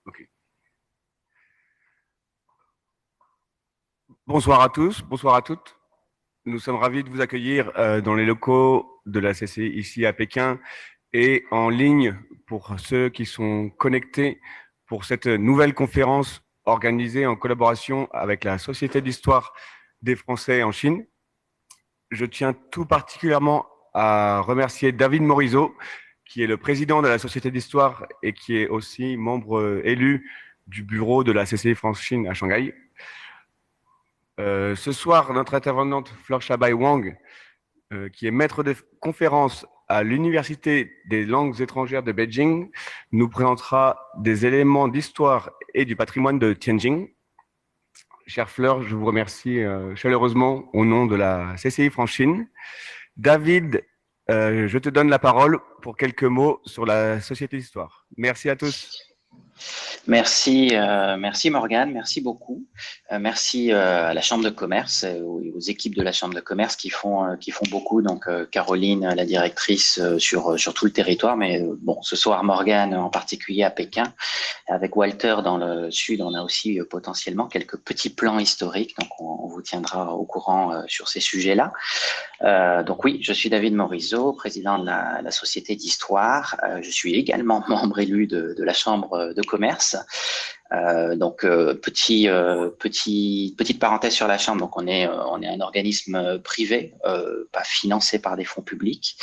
Ok. Bonsoir à tous, bonsoir à toutes. Nous sommes ravis de vous accueillir dans les locaux de la CCI ici à Pékin et en ligne pour ceux qui sont connectés pour cette nouvelle conférence organisée en collaboration avec la Société d'histoire des Français en Chine. Je tiens tout particulièrement à remercier David Morisot, qui est le président de la Société d'histoire et qui est aussi membre élu du bureau de la CCI France-Chine à Shanghai. Ce soir, notre intervenante Flore Chabai Wang, qui est maître de conférence à l'Université des langues étrangères de Beijing, nous présentera des éléments d'histoire et du patrimoine de Tianjin. Chère Fleur, je vous remercie chaleureusement au nom de la CCI France-Chine. David, je te donne la parole pour quelques mots sur la Société d'histoire. Merci à tous. Merci Morgane, merci beaucoup. Merci à la Chambre de commerce, aux équipes de la Chambre de commerce qui font beaucoup. Donc Caroline, la directrice sur tout le territoire, mais bon, ce soir Morgane en particulier à Pékin. Avec Walter dans le sud, on a aussi potentiellement quelques petits plans historiques. Donc on vous tiendra au courant sur ces sujets-là. Donc oui, je suis David Morisot, président de la Société d'histoire. Je suis également membre élu de la Chambre de commerce. Petite parenthèse sur la Chambre. Donc on est un organisme privé, pas financé par des fonds publics,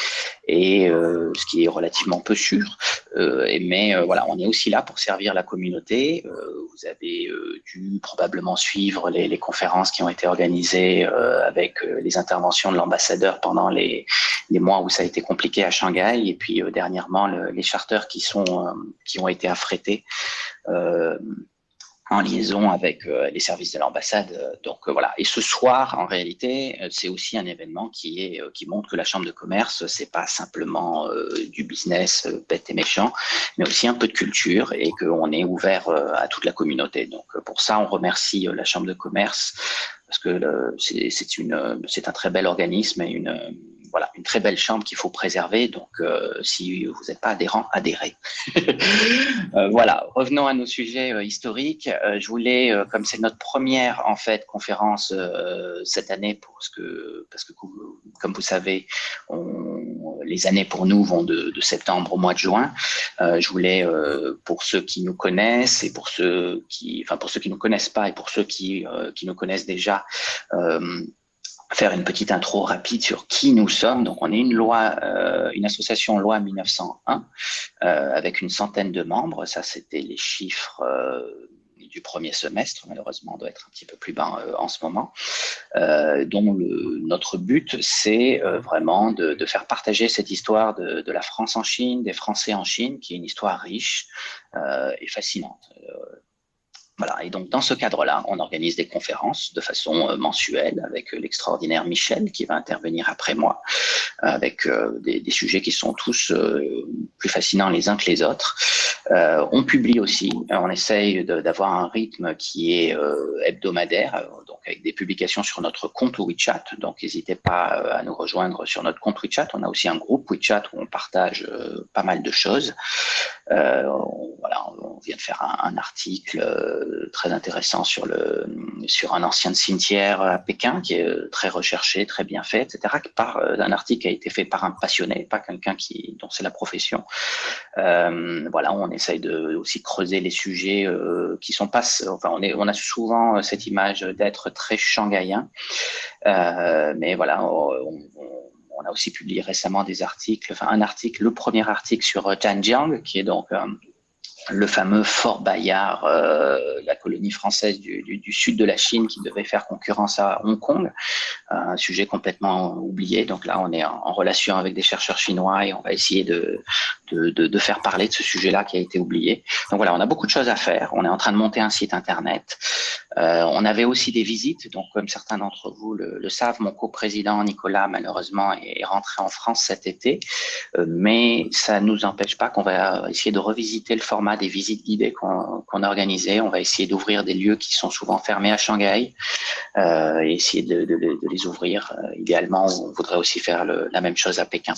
et ce qui est relativement peu sûr. Mais voilà, on est aussi là pour servir la communauté. Vous avez dû probablement suivre les conférences qui ont été organisées avec les interventions de l'ambassadeur pendant les mois où ça a été compliqué à Shanghai, et puis dernièrement les charters qui ont été affrétés en liaison avec les services de l'ambassade. Donc voilà. Et ce soir, en réalité, c'est aussi un événement qui montre que la Chambre de commerce, c'est pas simplement du business bête et méchant, mais aussi un peu de culture, et qu'on est ouvert à toute la communauté. Donc pour ça, on remercie la Chambre de commerce, parce que c'est un très bel organisme et une très belle chambre qu'il faut préserver. Donc, si vous n'êtes pas adhérent, adhérez. Voilà, revenons à nos sujets historiques. Je voulais, comme c'est notre première en fait conférence cette année, parce que comme vous savez, les années pour nous vont de septembre au mois de juin. Je voulais, pour ceux qui nous connaissent et pour ceux qui nous connaissent pas et pour ceux qui nous connaissent déjà, faire une petite intro rapide sur qui nous sommes. Donc, on est une association loi 1901 avec une centaine de membres. Ça, c'était les chiffres du premier semestre. Malheureusement, on doit être un petit peu plus bas en ce moment. Dont notre but, c'est vraiment de faire partager cette histoire de la France en Chine, des Français en Chine, qui est une histoire riche et fascinante. Voilà. Et donc, dans ce cadre-là, on organise des conférences de façon mensuelle avec l'extraordinaire Michel qui va intervenir après moi, avec des sujets qui sont tous plus fascinants les uns que les autres. On publie aussi, on essaye d'avoir un rythme qui est hebdomadaire, donc avec des publications sur notre compte WeChat. Donc, n'hésitez pas à nous rejoindre sur notre compte WeChat. On a aussi un groupe WeChat où on partage pas mal de choses. On vient de faire un article très intéressant sur un ancien cimetière à Pékin qui est très recherché, très bien fait, etc. Qui part d'un article qui a été fait par un passionné, pas quelqu'un dont c'est la profession. On essaye de aussi creuser les sujets qui sont pas. Enfin, on a souvent cette image d'être très shanghaïen, mais voilà. On a aussi publié récemment des articles, le premier article sur Zhanjiang, qui est donc le fameux Fort Bayard, la colonie française du sud de la Chine qui devait faire concurrence à Hong Kong, un sujet complètement oublié. Donc là, on est en relation avec des chercheurs chinois et on va essayer de faire parler de ce sujet-là qui a été oublié. Donc voilà, on a beaucoup de choses à faire. On est en train de monter un site internet. On avait aussi des visites. Donc comme certains d'entre vous le savent, mon coprésident Nicolas, malheureusement, est rentré en France cet été. Mais ça ne nous empêche pas qu'on va essayer de revisiter le format des visites guidées qu'on a organisées. On va essayer d'ouvrir des lieux qui sont souvent fermés à Shanghai et essayer de les ouvrir. Idéalement, on voudrait aussi faire la même chose à Pékin.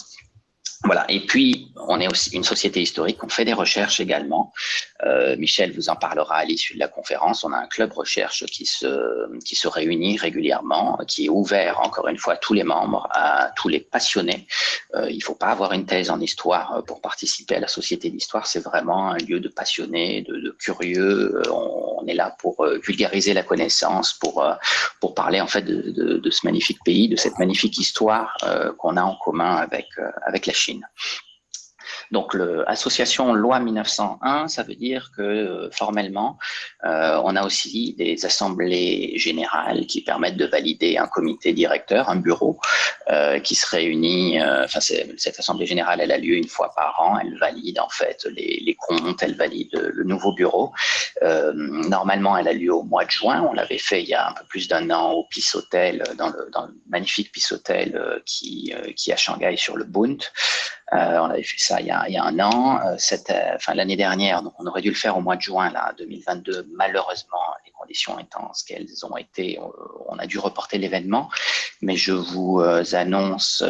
Voilà. Et puis, on est aussi une société historique, on fait des recherches également. Michel vous en parlera à l'issue de la conférence. On a un club recherche qui se réunit régulièrement, qui est ouvert, encore une fois, à tous les membres, à tous les passionnés. Il ne faut pas avoir une thèse en histoire pour participer à la société d'histoire. C'est vraiment un lieu de passionnés, de curieux. On est là pour vulgariser la connaissance, pour parler en fait de ce magnifique pays, de cette magnifique histoire qu'on a en commun avec la Chine. Donc, l'association loi 1901, ça veut dire que formellement, on a aussi des assemblées générales qui permettent de valider un comité directeur, un bureau, qui se réunit. Cette assemblée générale, elle a lieu une fois par an. Elle valide en fait les comptes, elle valide le nouveau bureau. Normalement, elle a lieu au mois de juin. On l'avait fait il y a un peu plus d'un an au Peace Hotel, dans le magnifique Peace Hotel qui est à Shanghai sur le Bund. On avait fait ça il y a un an. L'année dernière, donc on aurait dû le faire au mois de juin là, 2022. Malheureusement, les conditions étant ce qu'elles ont été, on a dû reporter l'événement. Mais je vous annonce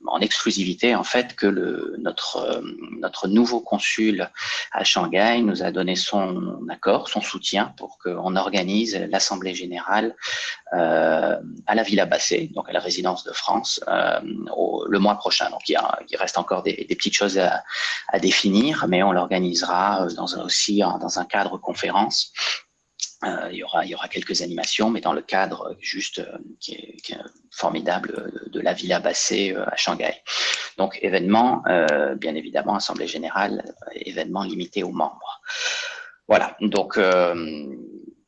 en exclusivité en fait que notre nouveau consul à Shanghai nous a donné son accord, son soutien pour qu'on organise l'Assemblée générale à la Villa Basset, donc à la résidence de France, le mois prochain. Donc il reste encore des petites choses à définir, mais on l'organisera aussi dans un cadre conférence. Il y aura quelques animations, mais dans le cadre juste qui est formidable de la Villa Basset à Shanghai. Donc événement, bien évidemment, Assemblée générale, événement limité aux membres. Voilà, donc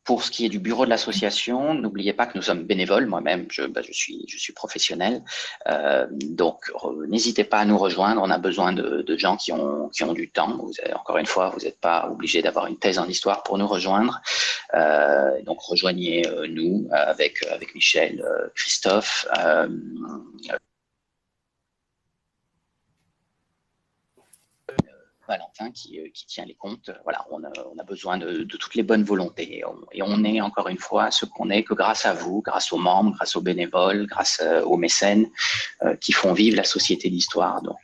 pour ce qui est du bureau de l'association, n'oubliez pas que nous sommes bénévoles. Moi-même, je suis professionnel. Donc, n'hésitez pas à nous rejoindre. On a besoin de gens qui ont du temps. Encore une fois, vous n'êtes pas obligé d'avoir une thèse en histoire pour nous rejoindre. Donc, rejoignez-nous avec Michel, Christophe. Valentin qui tient les comptes. Voilà, on a besoin de toutes les bonnes volontés. Et on est, encore une fois, ce qu'on est que grâce à vous, grâce aux membres, grâce aux bénévoles, grâce aux mécènes qui font vivre la société d'histoire. Donc,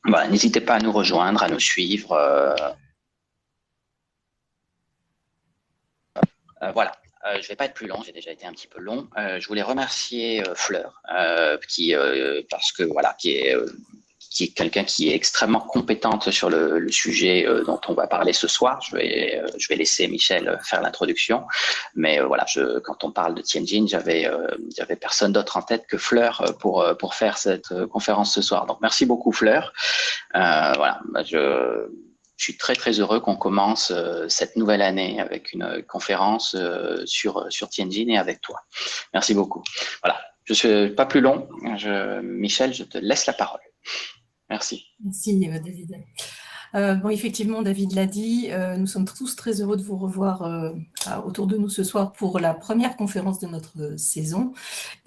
voilà, n'hésitez pas à nous rejoindre, à nous suivre. Voilà. Je ne vais pas être plus long, j'ai déjà été un petit peu long. Je voulais remercier Fleur, parce que voilà, qui est quelqu'un qui est extrêmement compétente sur le sujet dont on va parler ce soir. Je vais laisser Michel faire l'introduction, mais voilà, quand on parle de Tianjin, j'avais personne d'autre en tête que Fleur pour faire cette conférence ce soir. Donc merci beaucoup Fleur. Voilà, je suis très très heureux qu'on commence cette nouvelle année avec une conférence sur Tianjin et avec toi. Merci beaucoup. Voilà, je suis pas plus long. Michel, je te laisse la parole. Merci. Merci David. Bon, effectivement, David l'a dit, nous sommes tous très heureux de vous revoir autour de nous ce soir pour la première conférence de notre saison.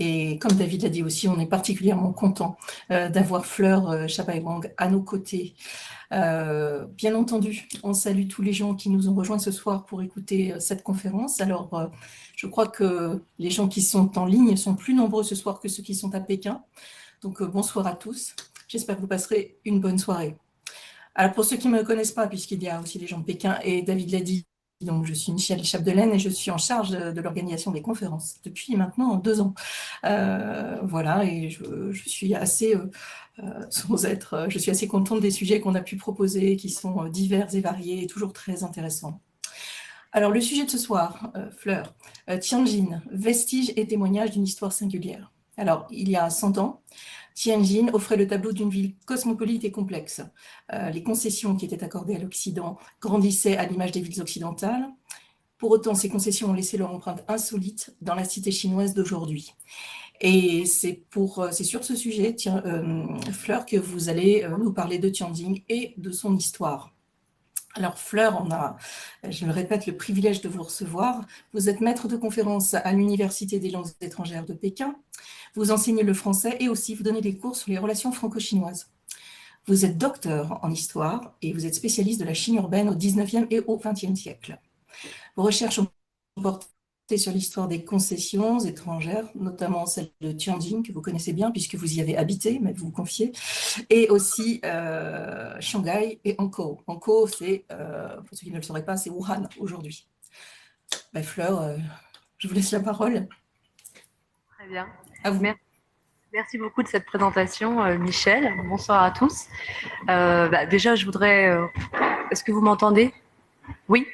Et comme David l'a dit aussi, on est particulièrement content d'avoir Fleur Chapaïwang à nos côtés. Bien entendu, on salue tous les gens qui nous ont rejoints ce soir pour écouter cette conférence. Alors, je crois que les gens qui sont en ligne sont plus nombreux ce soir que ceux qui sont à Pékin. Donc, bonsoir à tous. J'espère que vous passerez une bonne soirée. Alors, pour ceux qui ne me connaissent pas, puisqu'il y a aussi les gens de Pékin, et David l'a dit, donc je suis Michel Chapdelaine et je suis en charge de l'organisation des conférences depuis maintenant 2 ans. Voilà, et je suis assez, je suis assez contente des sujets qu'on a pu proposer, qui sont divers et variés et toujours très intéressants. Alors, le sujet de ce soir, Fleur, Tianjin, vestiges et témoignages d'une histoire singulière. Alors, il y a 100 ans, Tianjin offrait le tableau d'une ville cosmopolite et complexe. Les concessions qui étaient accordées à l'Occident grandissaient à l'image des villes occidentales. Pour autant, ces concessions ont laissé leur empreinte insolite dans la cité chinoise d'aujourd'hui. Et c'est sur ce sujet, Fleur, que vous allez nous parler de Tianjin et de son histoire. Alors Fleur, on a, je le répète, le privilège de vous recevoir. Vous êtes maître de conférence à l'Université des langues étrangères de Pékin. Vous enseignez le français et aussi vous donnez des cours sur les relations franco-chinoises. Vous êtes docteur en histoire et vous êtes spécialiste de la Chine urbaine au 19e et au 20e siècle. Vos recherches ont porté sur l'histoire des concessions étrangères, notamment celle de Tianjin, que vous connaissez bien, puisque vous y avez habité, mais vous vous confiez, et aussi Shanghai et Hankou. Hankou, c'est, pour ceux qui ne le sauraient pas, c'est Wuhan aujourd'hui. Fleur, je vous laisse la parole. Très bien. À vous. Merci beaucoup de cette présentation, Michel. Bonsoir à tous. Déjà, je voudrais... Est-ce que vous m'entendez? Oui.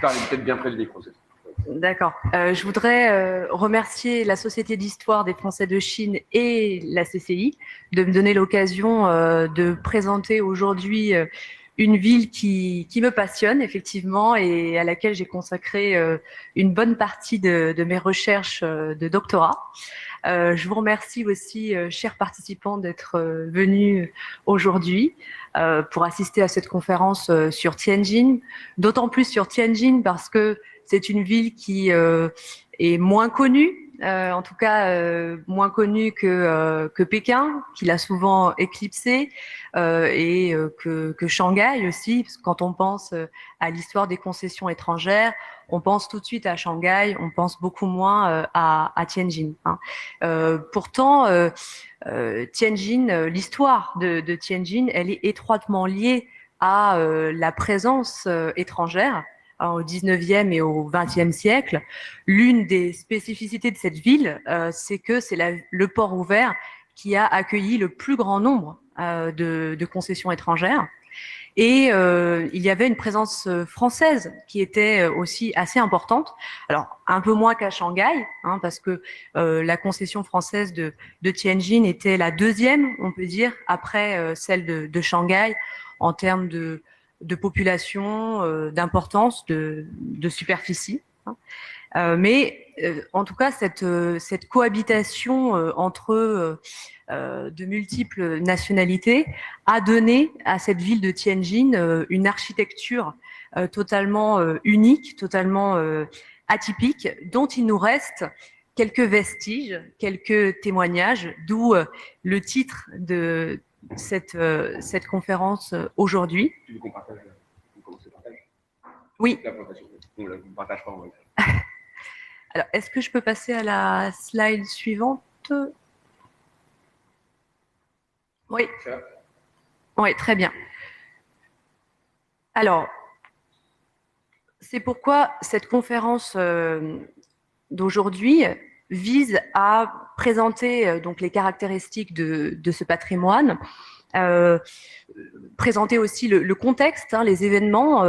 Parlez peut-être bien près du micro. D'accord. Je voudrais remercier la Société d'histoire des Français de Chine et la CCI de me donner l'occasion de présenter aujourd'hui une ville qui me passionne effectivement et à laquelle j'ai consacré une bonne partie de mes recherches de doctorat. Je vous remercie aussi, chers participants, d'être venus aujourd'hui pour assister à cette conférence sur Tianjin, d'autant plus sur Tianjin parce que c'est une ville qui est moins connue, en tout cas moins connue que Pékin, qui l'a souvent éclipsée, et que Shanghai aussi, parce que quand on pense à l'histoire des concessions étrangères, on pense tout de suite à Shanghai, on pense beaucoup moins à Tianjin. Pourtant, Tianjin, l'histoire de Tianjin, elle est étroitement liée à la présence étrangère au 19e et au 20e siècle. L'une des spécificités de cette ville, c'est que c'est le port ouvert qui a accueilli le plus grand nombre de concessions étrangères. Et il y avait une présence française qui était aussi assez importante. Alors, un peu moins qu'à Shanghai, parce que la concession française de Tianjin était la deuxième, on peut dire, après celle de Shanghai, en termes de population, d'importance, de superficie. Mais en tout cas, cette cohabitation entre de multiples nationalités a donné à cette ville de Tianjin une architecture totalement unique, totalement atypique, dont il nous reste quelques vestiges, quelques témoignages, d'où le titre de cette conférence aujourd'hui. Tu veux qu'on partage Oui. La présentation. On ne partage pas en même temps. Alors, est-ce que je peux passer à la slide suivante? Oui. Oui, très bien. Alors, c'est pourquoi cette conférence d'aujourd'hui vise à présenter donc les caractéristiques de ce patrimoine, présenter aussi le contexte, les événements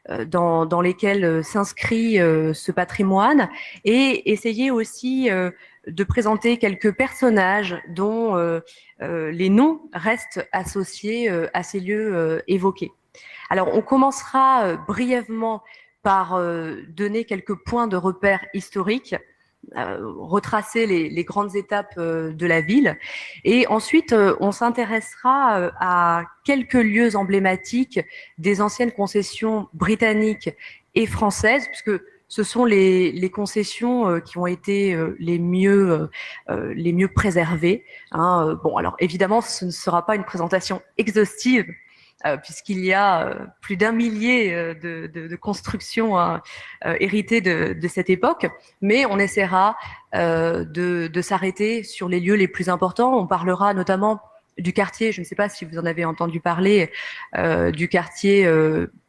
dans lesquels s'inscrit ce patrimoine, et essayer aussi de présenter quelques personnages dont les noms restent associés à ces lieux évoqués. Alors, on commencera brièvement par donner quelques points de repère historiques, retracer les grandes étapes de la ville, et ensuite on s'intéressera à quelques lieux emblématiques des anciennes concessions britanniques et françaises, puisque ce sont les concessions qui ont été les mieux préservées. Bon, alors évidemment, ce ne sera pas une présentation exhaustive, puisqu'il y a plus d'1 millier de constructions héritées de cette époque, mais on essaiera de s'arrêter sur les lieux les plus importants. On parlera notamment du quartier, je ne sais pas si vous en avez entendu parler, du quartier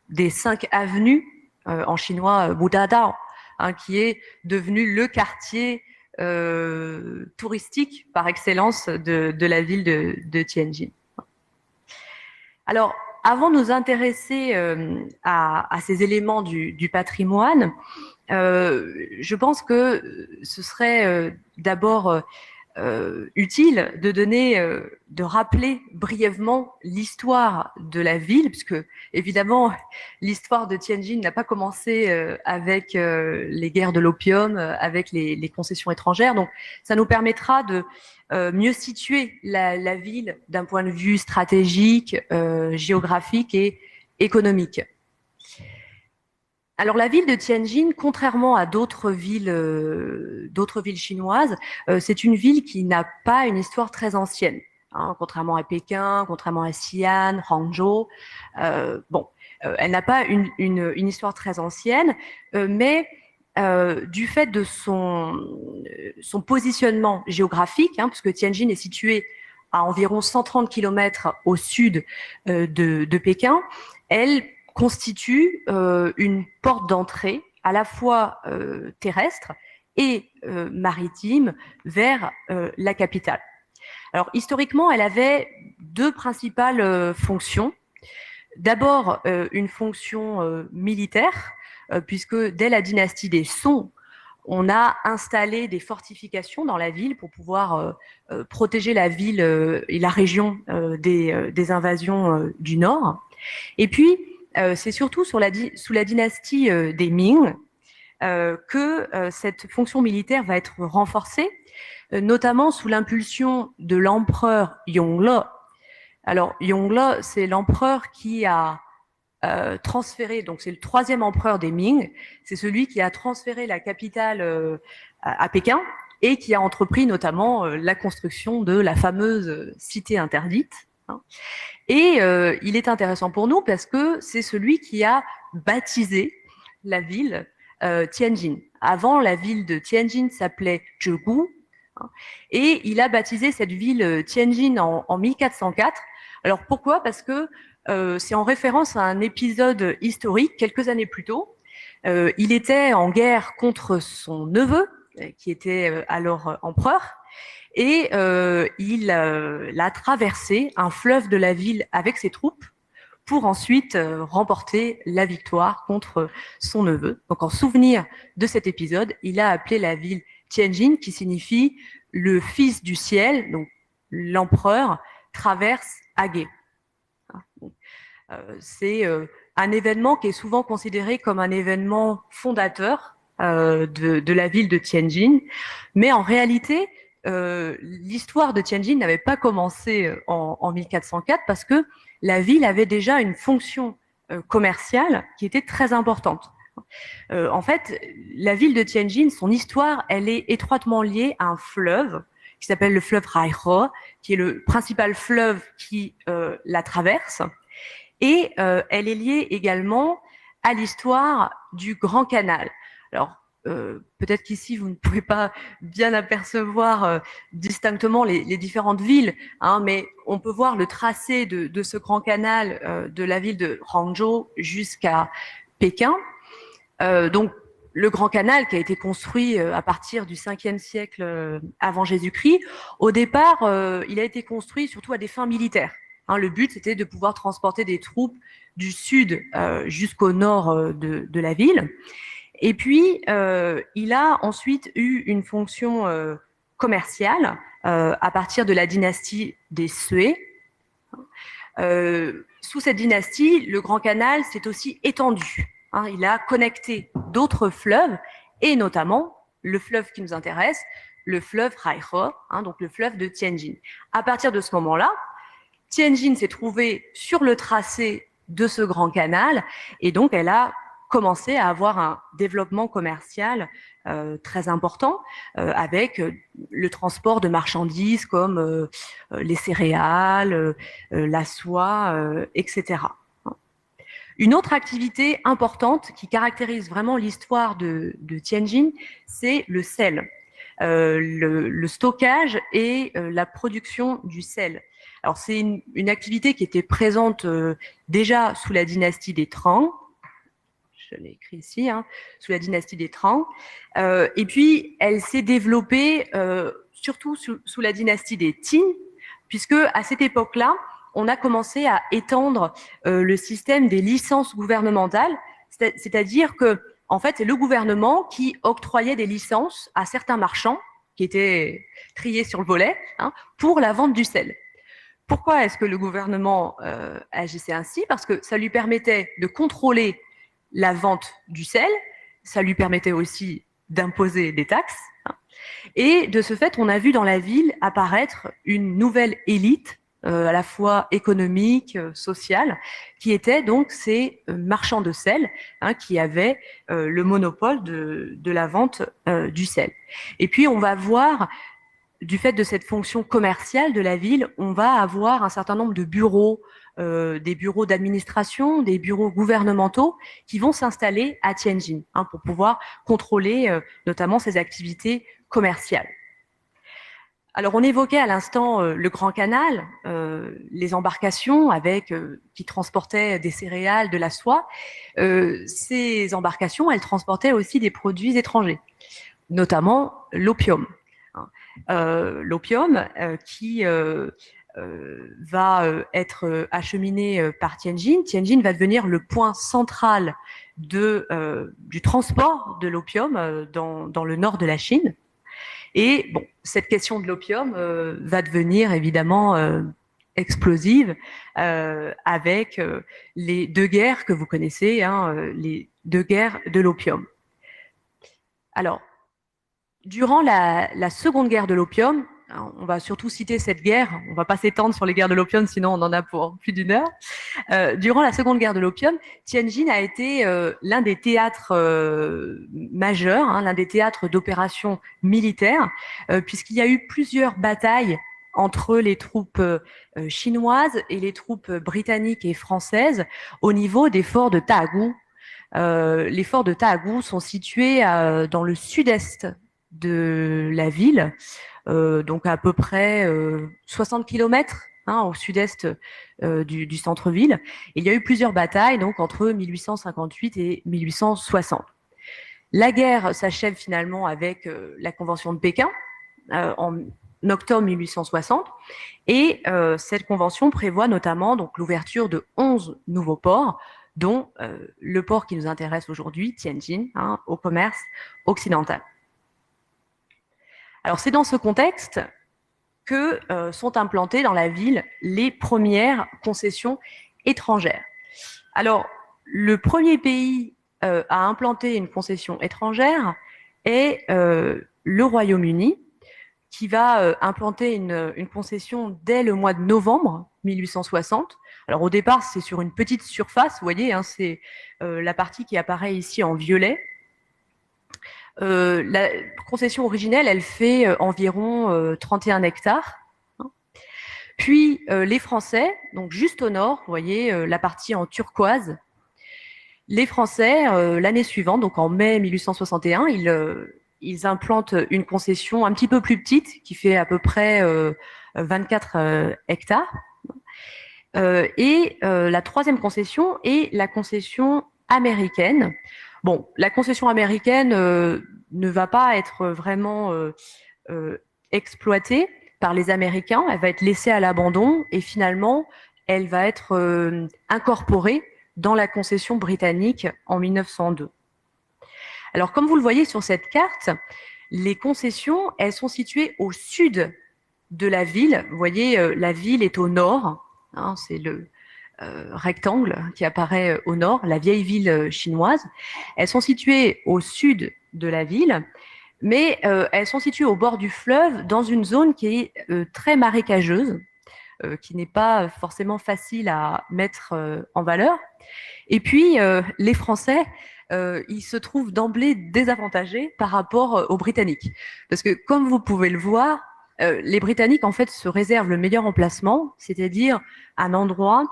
des 5 avenues, en chinois Wudadao, qui est devenu le quartier touristique par excellence de la ville de Tianjin. Alors, avant de nous intéresser à ces éléments du patrimoine, je pense que ce serait d'abord utile de rappeler brièvement l'histoire de la ville, puisque évidemment l'histoire de Tianjin n'a pas commencé avec les guerres de l'opium, avec les concessions étrangères. Donc, ça nous permettra de mieux situer la ville d'un point de vue stratégique, géographique et économique. Alors la ville de Tianjin, contrairement à d'autres villes chinoises, c'est une ville qui n'a pas une histoire très ancienne, contrairement à Pékin, contrairement à Xi'an, Hangzhou. Elle n'a pas une histoire très ancienne, mais du fait de son positionnement géographique, puisque Tianjin est situé à environ 130 km au sud de Pékin, elle constitue une porte d'entrée à la fois terrestre et maritime vers la capitale. Alors historiquement, elle avait deux principales fonctions. D'abord, une fonction militaire, puisque dès la dynastie des Song, on a installé des fortifications dans la ville pour pouvoir protéger la ville et la région des invasions du Nord. Et puis, c'est surtout sous la dynastie des Ming que cette fonction militaire va être renforcée, notamment sous l'impulsion de l'empereur Yongle. Alors, Yongle, c'est l'empereur qui a transféré, donc c'est le troisième empereur des Ming, c'est celui qui a transféré la capitale à Pékin et qui a entrepris notamment la construction de la fameuse cité interdite. Et il est intéressant pour nous parce que c'est celui qui a baptisé la ville Tianjin. Avant, la ville de Tianjin s'appelait Zhegu, et il a baptisé cette ville Tianjin en 1404. Alors pourquoi ? Parce que c'est en référence à un épisode historique quelques années plus tôt. Il était en guerre contre son neveu, qui était alors empereur, et il a traversé un fleuve de la ville avec ses troupes pour ensuite remporter la victoire contre son neveu. Donc en souvenir de cet épisode, il a appelé la ville Tianjin, qui signifie le fils du ciel, donc l'empereur traverse Agé. C'est un événement qui est souvent considéré comme un événement fondateur de la ville de Tianjin, mais en réalité, l'histoire de Tianjin n'avait pas commencé en 1404 parce que la ville avait déjà une fonction commerciale qui était très importante. En fait, la ville de Tianjin, son histoire, elle est étroitement liée à un fleuve qui s'appelle le fleuve Haihe, qui est le principal fleuve qui la traverse. Et elle est liée également à l'histoire du Grand Canal. Alors, peut-être qu'ici, vous ne pouvez pas bien apercevoir distinctement les différentes villes, mais on peut voir le tracé de ce Grand Canal de la ville de Hangzhou jusqu'à Pékin. Donc, le Grand Canal qui a été construit à partir du 5e siècle avant Jésus-Christ, au départ, il a été construit surtout à des fins militaires. Le but, c'était de pouvoir transporter des troupes du sud jusqu'au nord de la ville. Et puis, il a ensuite eu une fonction commerciale à partir de la dynastie des Sui. Sous cette dynastie, le Grand Canal s'est aussi étendu. Il a connecté d'autres fleuves, et notamment le fleuve qui nous intéresse, le fleuve Haihe, donc le fleuve de Tianjin. À partir de ce moment-là, Tianjin s'est trouvée sur le tracé de ce grand canal, et donc elle a commencé à avoir un développement commercial très important avec le transport de marchandises comme les céréales, la soie, etc. Une autre activité importante qui caractérise vraiment l'histoire de Tianjin, c'est le sel, le stockage et la production du sel. Alors c'est une activité qui était présente déjà sous la dynastie des Tang. Je l'ai écrit ici, sous la dynastie des Tang. Et puis elle s'est développée surtout sous la dynastie des Qin, puisque à cette époque-là, on a commencé à étendre le système des licences gouvernementales, c'est-à-dire que en fait, c'est le gouvernement qui octroyait des licences à certains marchands qui étaient triés sur le volet pour la vente du sel. Pourquoi est-ce que le gouvernement agissait ainsi ? Parce que ça lui permettait de contrôler la vente du sel, ça lui permettait aussi d'imposer des taxes. Et de ce fait, on a vu dans la ville apparaître une nouvelle élite, à la fois économique, sociale, qui étaient donc ces marchands de sel, qui avaient le monopole de la vente du sel. Et puis, on va voir, du fait de cette fonction commerciale de la ville, on va avoir un certain nombre de bureaux, des bureaux d'administration, des bureaux gouvernementaux qui vont s'installer à Tianjin pour pouvoir contrôler notamment ces activités commerciales. Alors, on évoquait à l'instant le Grand Canal, les embarcations qui transportaient des céréales, de la soie. Ces embarcations, elles transportaient aussi des produits étrangers, notamment l'opium. L'opium qui va être acheminé par Tianjin. Tianjin va devenir le point central du transport de l'opium dans le nord de la Chine. Et bon, cette question de l'opium va devenir évidemment explosive avec les deux guerres que vous connaissez, les deux guerres de l'opium. Alors, durant la seconde guerre de l'opium, on va surtout citer cette guerre, on ne va pas s'étendre sur les guerres de l'opium, sinon on en a pour plus d'une heure. Durant la seconde guerre de l'opium, Tianjin a été l'un des théâtres majeurs, l'un des théâtres d'opérations militaires, puisqu'il y a eu plusieurs batailles entre les troupes chinoises et les troupes britanniques et françaises au niveau des forts de Taagou. Les forts de Taagou sont situés dans le sud-est de la ville, donc à peu près 60 km au sud-est du centre-ville. Il y a eu plusieurs batailles donc entre 1858 et 1860. La guerre s'achève finalement avec la Convention de Pékin en octobre 1860 et cette convention prévoit notamment donc l'ouverture de 11 nouveaux ports, dont le port qui nous intéresse aujourd'hui, Tianjin, au commerce occidental. Alors c'est dans ce contexte que sont implantées dans la ville les premières concessions étrangères. Alors le premier pays à implanter une concession étrangère est le Royaume-Uni, qui va implanter une concession dès le mois de novembre 1860. Alors au départ, c'est sur une petite surface, vous voyez, c'est la partie qui apparaît ici en violet. La concession originelle, elle fait environ 31 hectares. Puis les Français, donc juste au nord, vous voyez la partie en turquoise, les Français, l'année suivante, donc en mai 1861, ils implantent une concession un petit peu plus petite, qui fait à peu près 24 hectares. Et la troisième concession est la concession américaine. Bon, la concession américaine ne va pas être vraiment exploitée par les Américains. Elle va être laissée à l'abandon et finalement, elle va être incorporée dans la concession britannique en 1902. Alors, comme vous le voyez sur cette carte, les concessions, elles sont situées au sud de la ville. Vous voyez, la ville est au nord. C'est le rectangle qui apparaît au nord, la vieille ville chinoise. Elles sont situées au sud de la ville, mais elles sont situées au bord du fleuve dans une zone qui est très marécageuse, qui n'est pas forcément facile à mettre en valeur. Et puis, les Français, ils se trouvent d'emblée désavantagés par rapport aux Britanniques. Parce que, comme vous pouvez le voir, les Britanniques, en fait, se réservent le meilleur emplacement, c'est-à-dire un endroit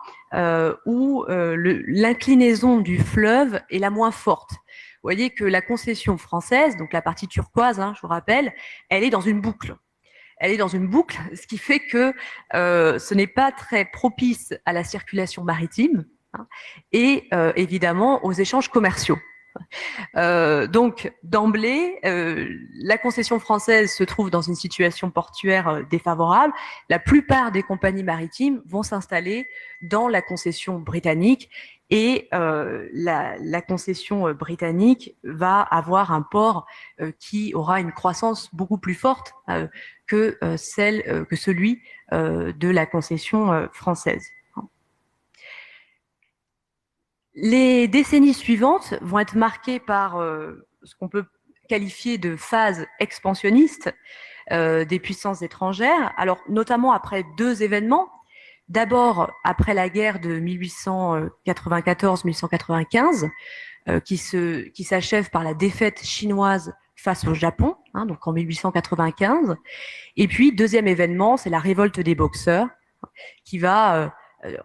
où l'inclinaison du fleuve est la moins forte. Vous voyez que la concession française, donc la partie turquoise, je vous rappelle, elle est dans une boucle. Elle est dans une boucle, ce qui fait que ce n'est pas très propice à la circulation maritime et évidemment aux échanges commerciaux. Donc d'emblée, la concession française se trouve dans une situation portuaire défavorable. La plupart des compagnies maritimes vont s'installer dans la concession britannique et la concession britannique va avoir un port qui aura une croissance beaucoup plus forte que celui de la concession française. Les décennies suivantes vont être marquées par ce qu'on peut qualifier de phase expansionniste des puissances étrangères, alors notamment après deux événements. D'abord, après la guerre de 1894-1895, qui s'achève par la défaite chinoise face au Japon, donc en 1895. Et puis, deuxième événement, c'est la révolte des Boxers, qui va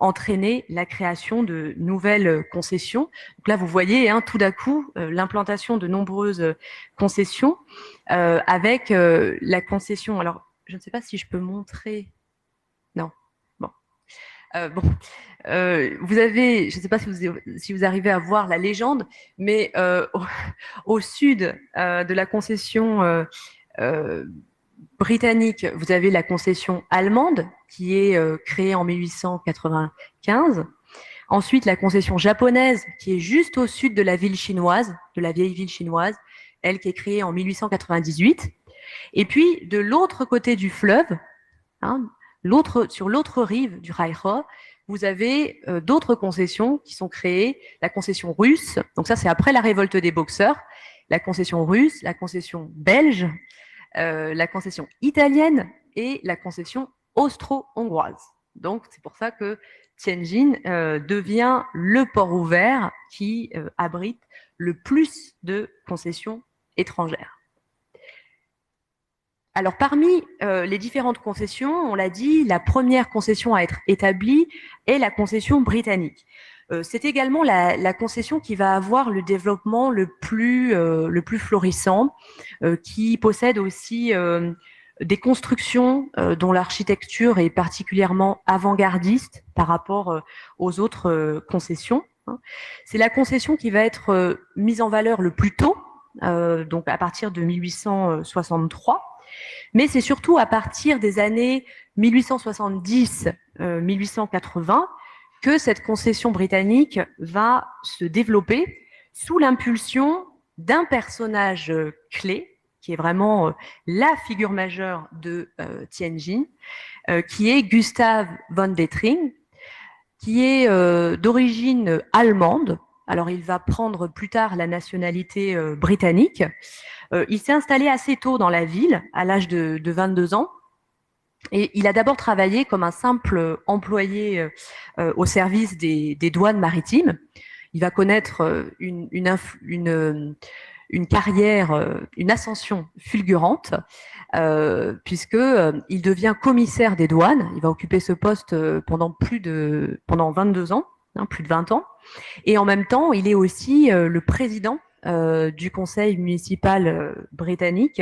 entraîner la création de nouvelles concessions. Donc là, vous voyez, tout d'un coup, l'implantation de nombreuses concessions avec la concession. Alors, je ne sais pas si je peux montrer. Non. Bon. Vous avez, je ne sais pas si vous arrivez à voir la légende, mais au sud de la concession britannique, vous avez la concession allemande qui est créée en 1895. Ensuite, la concession japonaise qui est juste au sud de la ville chinoise, de la vieille ville chinoise, elle qui est créée en 1898. Et puis, de l'autre côté du fleuve, sur l'autre rive du Reichsruhr, vous avez d'autres concessions qui sont créées. La concession russe, donc ça c'est après la révolte des Boxers, la concession russe, la concession belge, la concession italienne et la concession austro-hongroise. Donc c'est pour ça que Tianjin devient le port ouvert qui abrite le plus de concessions étrangères. Alors, parmi les différentes concessions, on l'a dit, la première concession à être établie est la concession britannique. C'est également la concession qui va avoir le développement le plus florissant, qui possède aussi des constructions dont l'architecture est particulièrement avant-gardiste par rapport aux autres concessions. C'est la concession qui va être mise en valeur le plus tôt, donc à partir de 1863. Mais c'est surtout à partir des années 1870-1880 que cette concession britannique va se développer sous l'impulsion d'un personnage clé, qui est vraiment la figure majeure de Tianjin, qui est Gustav von Detring, qui est d'origine allemande. Alors, il va prendre plus tard la nationalité britannique. Il s'est installé assez tôt dans la ville, à l'âge de 22 ans. Et il a d'abord travaillé comme un simple employé au service des douanes maritimes. Il va connaître une carrière, une ascension fulgurante, puisque il devient commissaire des douanes. Il va occuper ce poste pendant 22 ans, plus de 20 ans. Et en même temps, il est aussi le président du conseil municipal britannique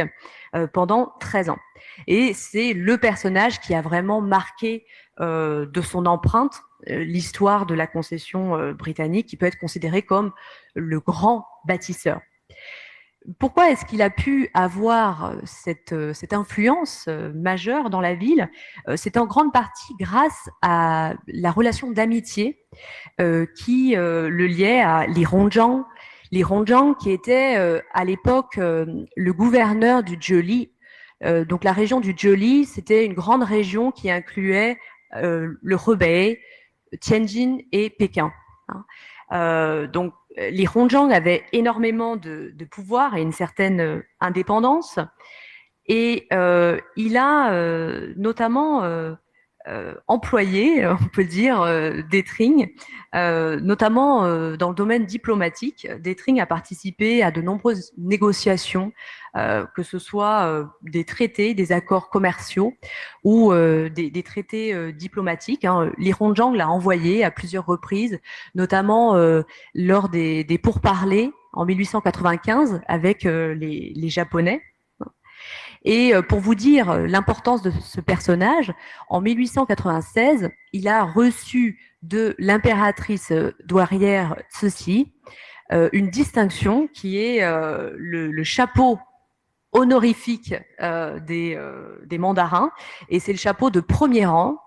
pendant 13 ans. Et c'est le personnage qui a vraiment marqué de son empreinte l'histoire de la concession britannique, qui peut être considéré comme le grand bâtisseur. Pourquoi est-ce qu'il a pu avoir cette influence majeure dans la ville? C'est en grande partie grâce à la relation d'amitié qui le liait à Li Hongzhang. Li Hongzhang qui était à l'époque le gouverneur du Zhejiang. Donc la région du Zhejiang, c'était une grande région qui incluait le Hebei, Tianjin et Pékin. Donc Li Hongzhang avait énormément de pouvoir et une certaine indépendance, et il a notamment employé, on peut dire, Detring, notamment dans le domaine diplomatique. Detring a participé à de nombreuses négociations, que ce soit des traités, des accords commerciaux ou des traités diplomatiques. Li Hongzhang l'a envoyé à plusieurs reprises, notamment lors des pourparlers en 1895 avec les Japonais. Et pour vous dire l'importance de ce personnage, en 1896, il a reçu de l'impératrice douairière Cixi une distinction qui est le chapeau honorifique des mandarins, et c'est le chapeau de premier rang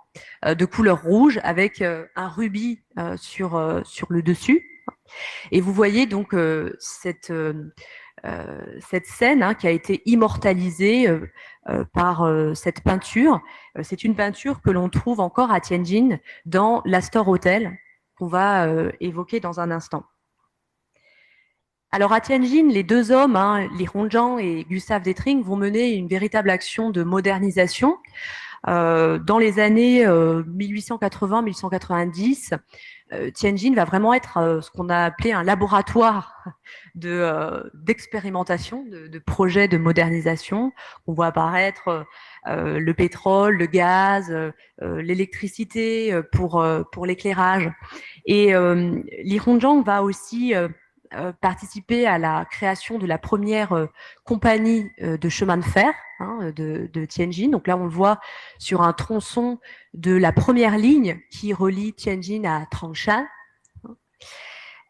de couleur rouge avec un rubis sur le dessus. Et vous voyez donc cette scène qui a été immortalisée par cette peinture. C'est une peinture que l'on trouve encore à Tianjin dans l'Astor Hotel, qu'on va évoquer dans un instant. Alors à Tianjin, les deux hommes, Li Hongzhang et Gustav Detring, vont mener une véritable action de modernisation. Dans les années 1880-1890, Tianjin va vraiment être ce qu'on a appelé un laboratoire d'expérimentation, de projets de modernisation. On voit apparaître le pétrole, le gaz, l'électricité pour l'éclairage. Et Li Hongzhang va aussi participer à la création de la première compagnie de chemin de fer de Tianjin. Donc là, on le voit sur un tronçon de la première ligne qui relie Tianjin à Tangshan.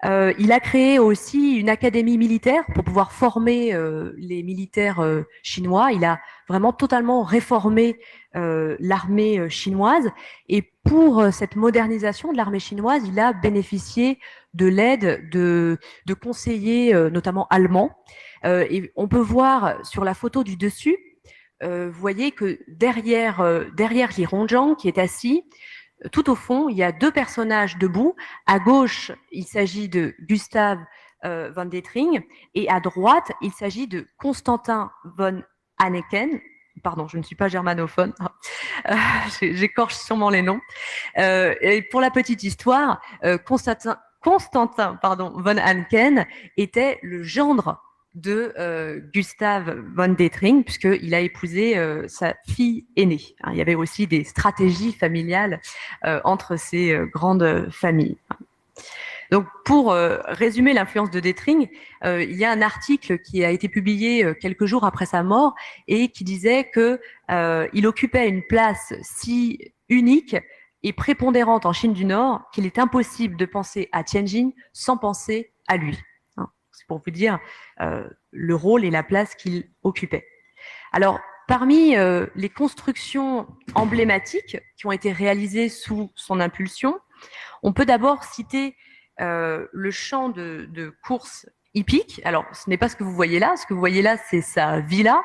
Il a créé aussi une académie militaire pour pouvoir former les militaires chinois. Il a vraiment totalement réformé l'armée chinoise. Et pour cette modernisation de l'armée chinoise, il a bénéficié de l'aide de conseillers, notamment allemands. Et on peut voir sur la photo du dessus, vous voyez que derrière Li Hongzhang, qui est assis, tout au fond, il y a deux personnages debout. À gauche, il s'agit de Gustav von Detring et à droite, il s'agit de Constantin von Anneken. Pardon, je ne suis pas germanophone. J'écorche sûrement les noms. Et pour la petite histoire, Constantin von Anneken était le gendre de Gustav von Detring, puisqu'il a épousé sa fille aînée. Il y avait aussi des stratégies familiales entre ces grandes familles. Donc, pour résumer l'influence de Detring, il y a un article qui a été publié quelques jours après sa mort et qui disait que il occupait une place si unique et prépondérante en Chine du Nord qu'il est impossible de penser à Tianjin sans penser à lui. C'est pour vous dire le rôle et la place qu'il occupait. Alors, parmi les constructions emblématiques qui ont été réalisées sous son impulsion, on peut d'abord citer le champ de course hippique. Alors, ce n'est pas ce que vous voyez là. Ce que vous voyez là, c'est sa villa,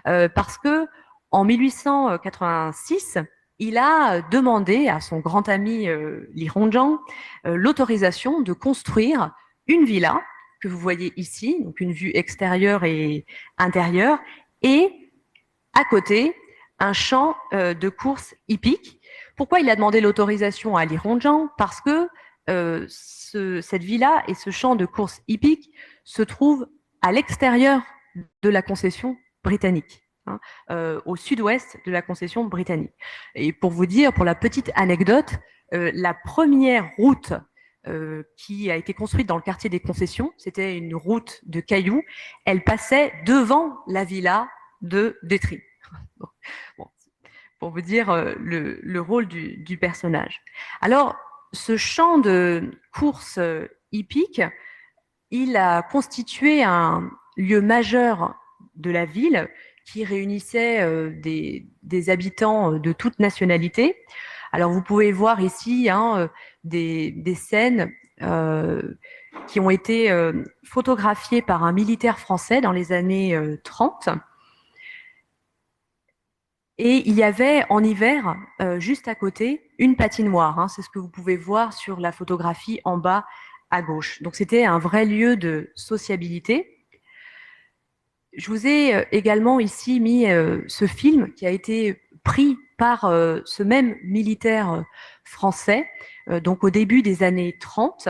parce que en 1886, il a demandé à son grand ami Li Hongzhang l'autorisation de construire une villa que vous voyez ici, donc une vue extérieure et intérieure, et à côté, un champ de course hippique. Pourquoi il a demandé l'autorisation à Li Hongzhang? Parce que cette villa et ce champ de course hippique se trouvent à l'extérieur de la concession britannique, au sud-ouest de la concession britannique. Et pour vous dire, pour la petite anecdote, la première route qui a été construite dans le quartier des concessions, c'était une route de cailloux, elle passait devant la villa de Detring. Bon, pour vous dire le rôle du personnage. Alors, ce champ de course hippique, il a constitué un lieu majeur de la ville qui réunissait des habitants de toute nationalité. Alors, vous pouvez voir ici des scènes qui ont été photographiées par un militaire français dans les années 30. Et il y avait en hiver, juste à côté, une patinoire. C'est ce que vous pouvez voir sur la photographie en bas à gauche. Donc c'était un vrai lieu de sociabilité. Je vous ai également ici mis ce film qui a été pris par ce même militaire français, donc au début des années 30,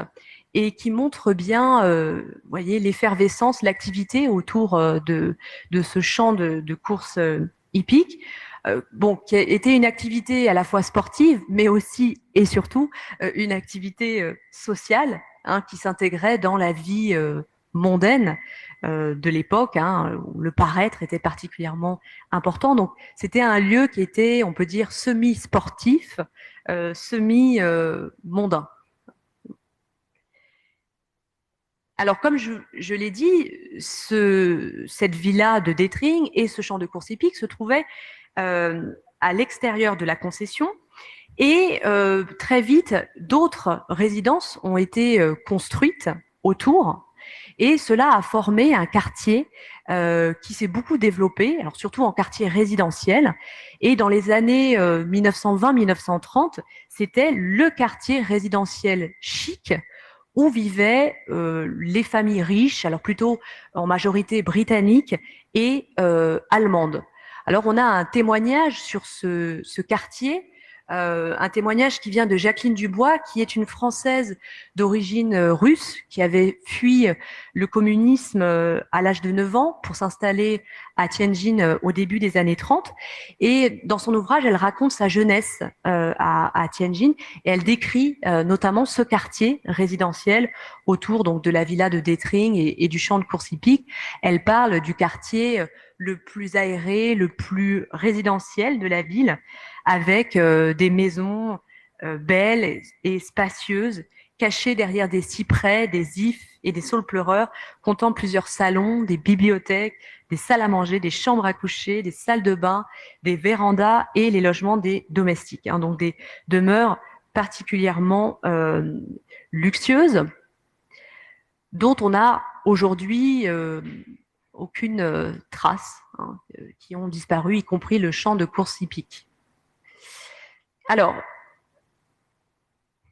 et qui montre bien, voyez, l'effervescence, l'activité autour de ce champ de course hippique. Qui a été une activité à la fois sportive, mais aussi et surtout une activité sociale qui s'intégrait dans la vie mondaine de l'époque, où le paraître était particulièrement important. Donc, c'était un lieu qui était, on peut dire, semi-sportif, semi-mondain. Alors, comme je l'ai dit, cette villa de Detring et ce champ de course hippique se trouvaient à l'extérieur de la concession et très vite, d'autres résidences ont été construites autour et cela a formé un quartier qui s'est beaucoup développé, alors surtout en quartier résidentiel. Et dans les années 1920-1930, c'était le quartier résidentiel chic où vivaient les familles riches, alors plutôt en majorité britanniques et allemandes. Alors, on a un témoignage sur ce quartier un témoignage qui vient de Jacqueline Dubois, qui est une Française d'origine russe, qui avait fui le communisme à l'âge de 9 ans pour s'installer à Tianjin au début des années 30. Et dans son ouvrage, elle raconte sa jeunesse à Tianjin et elle décrit notamment ce quartier résidentiel autour donc de la villa de Detring et du champ de course hippique. Elle parle du quartier le plus aéré, le plus résidentiel de la ville, avec des maisons belles et spacieuses, cachées derrière des cyprès, des ifs et des saules pleureurs, comptant plusieurs salons, des bibliothèques, des salles à manger, des chambres à coucher, des salles de bain, des vérandas et les logements des domestiques. Hein, donc des demeures particulièrement luxueuses, dont on a aujourd'hui aucune trace, hein, qui ont disparu, y compris le champ de course hippique. Alors,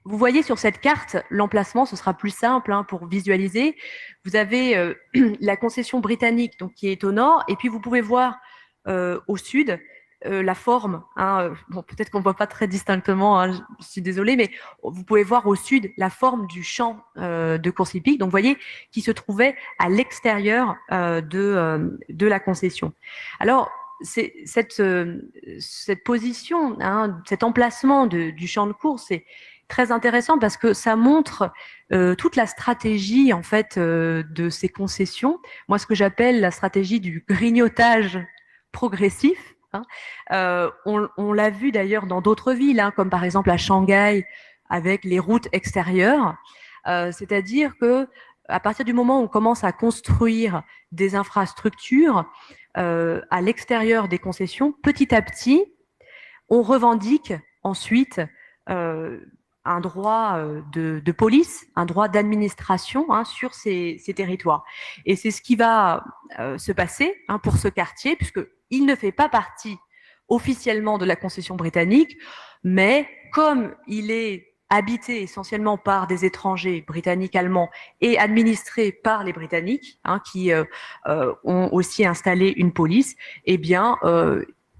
vous voyez sur cette carte, l'emplacement, ce sera plus simple hein, pour visualiser. Vous avez la concession britannique donc, qui est au nord, et puis vous pouvez voir au sud la forme. Hein, bon, peut-être qu'on ne voit pas très distinctement, hein, je suis désolée, mais vous pouvez voir au sud la forme du champ de course hippique, donc vous voyez, qui se trouvait à l'extérieur de la concession. Alors, cette position, hein, cet emplacement du champ de course, c'est très intéressant parce que ça montre toute la stratégie en fait de ces concessions. Moi, ce que j'appelle la stratégie du grignotage progressif. Hein. On l'a vu d'ailleurs dans d'autres villes, hein, comme par exemple à Shanghai avec les routes extérieures. C'est-à-dire que à partir du moment où on commence à construire des infrastructures à l'extérieur des concessions, petit à petit, on revendique ensuite un droit de police, un droit d'administration hein, sur ces territoires. Et c'est ce qui va se passer hein, pour ce quartier, puisqu'il ne fait pas partie officiellement de la concession britannique, mais comme il est habité essentiellement par des étrangers britanniques, allemands et administré par les Britanniques, hein, qui ont aussi installé une police, eh bien,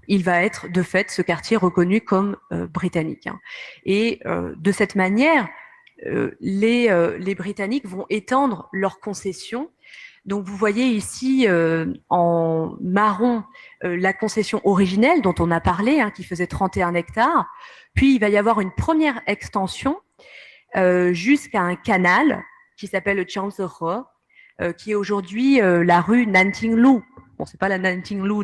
il va être de fait ce quartier reconnu comme britannique. Hein. Et de cette manière, les Britanniques vont étendre leurs concessions. Donc vous voyez ici en marron la concession originelle dont on a parlé, hein, qui faisait 31 hectares. Puis il va y avoir une première extension jusqu'à un canal qui s'appelle le Jiangzehe, qui est aujourd'hui la rue Nantinglu. Bon, c'est pas la Nantinglu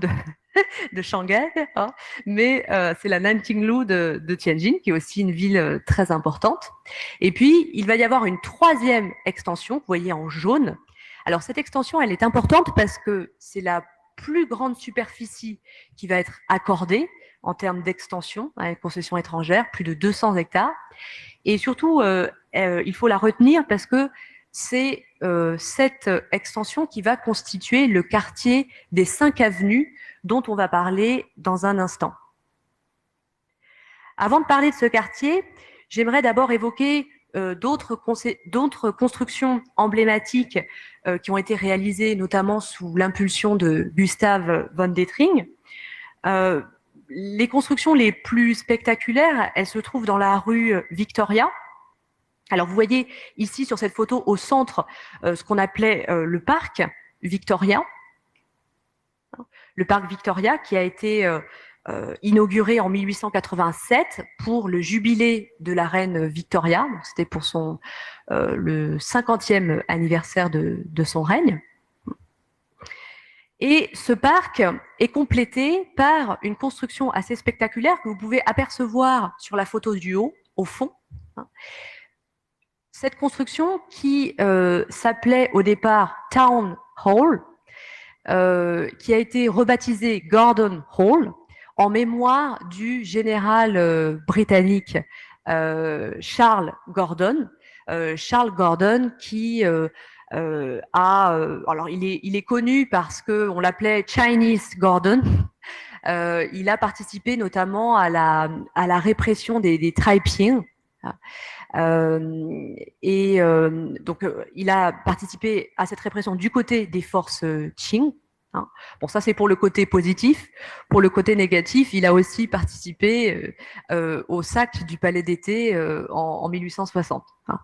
de Shanghai, hein, mais c'est la Nantinglu de Tianjin, qui est aussi une ville très importante. Et puis, il va y avoir une troisième extension, vous voyez en jaune. Alors, cette extension, elle est importante parce que c'est la plus grande superficie qui va être accordée en termes d'extension à une concession étrangère, plus de 200 hectares. Et surtout, il faut la retenir parce que c'est cette extension qui va constituer le quartier des 5 avenues dont on va parler dans un instant. Avant de parler de ce quartier, j'aimerais d'abord évoquer d'autres constructions emblématiques qui ont été réalisées notamment sous l'impulsion de Gustav von Detring. Les constructions les plus spectaculaires, elles se trouvent dans la rue Victoria. Alors vous voyez ici sur cette photo au centre ce qu'on appelait le parc Victoria. Le parc Victoria qui a été inauguré en 1887 pour le jubilé de la reine Victoria. C'était pour le 50e anniversaire de son règne. Et ce parc est complété par une construction assez spectaculaire que vous pouvez apercevoir sur la photo du haut, au fond. Cette construction qui s'appelait au départ Town Hall, qui a été rebaptisée Gordon Hall, en mémoire du général britannique Charles Gordon. Charles Gordon qui alors il est connu parce que on l'appelait Chinese Gordon. Il a participé notamment à la répression des Taiping. Donc il a participé à cette répression du côté des forces Qing. hein. Bon, ça c'est pour le côté positif. Pour le côté négatif, il a aussi participé au sac du Palais d'été en 1860. Hein.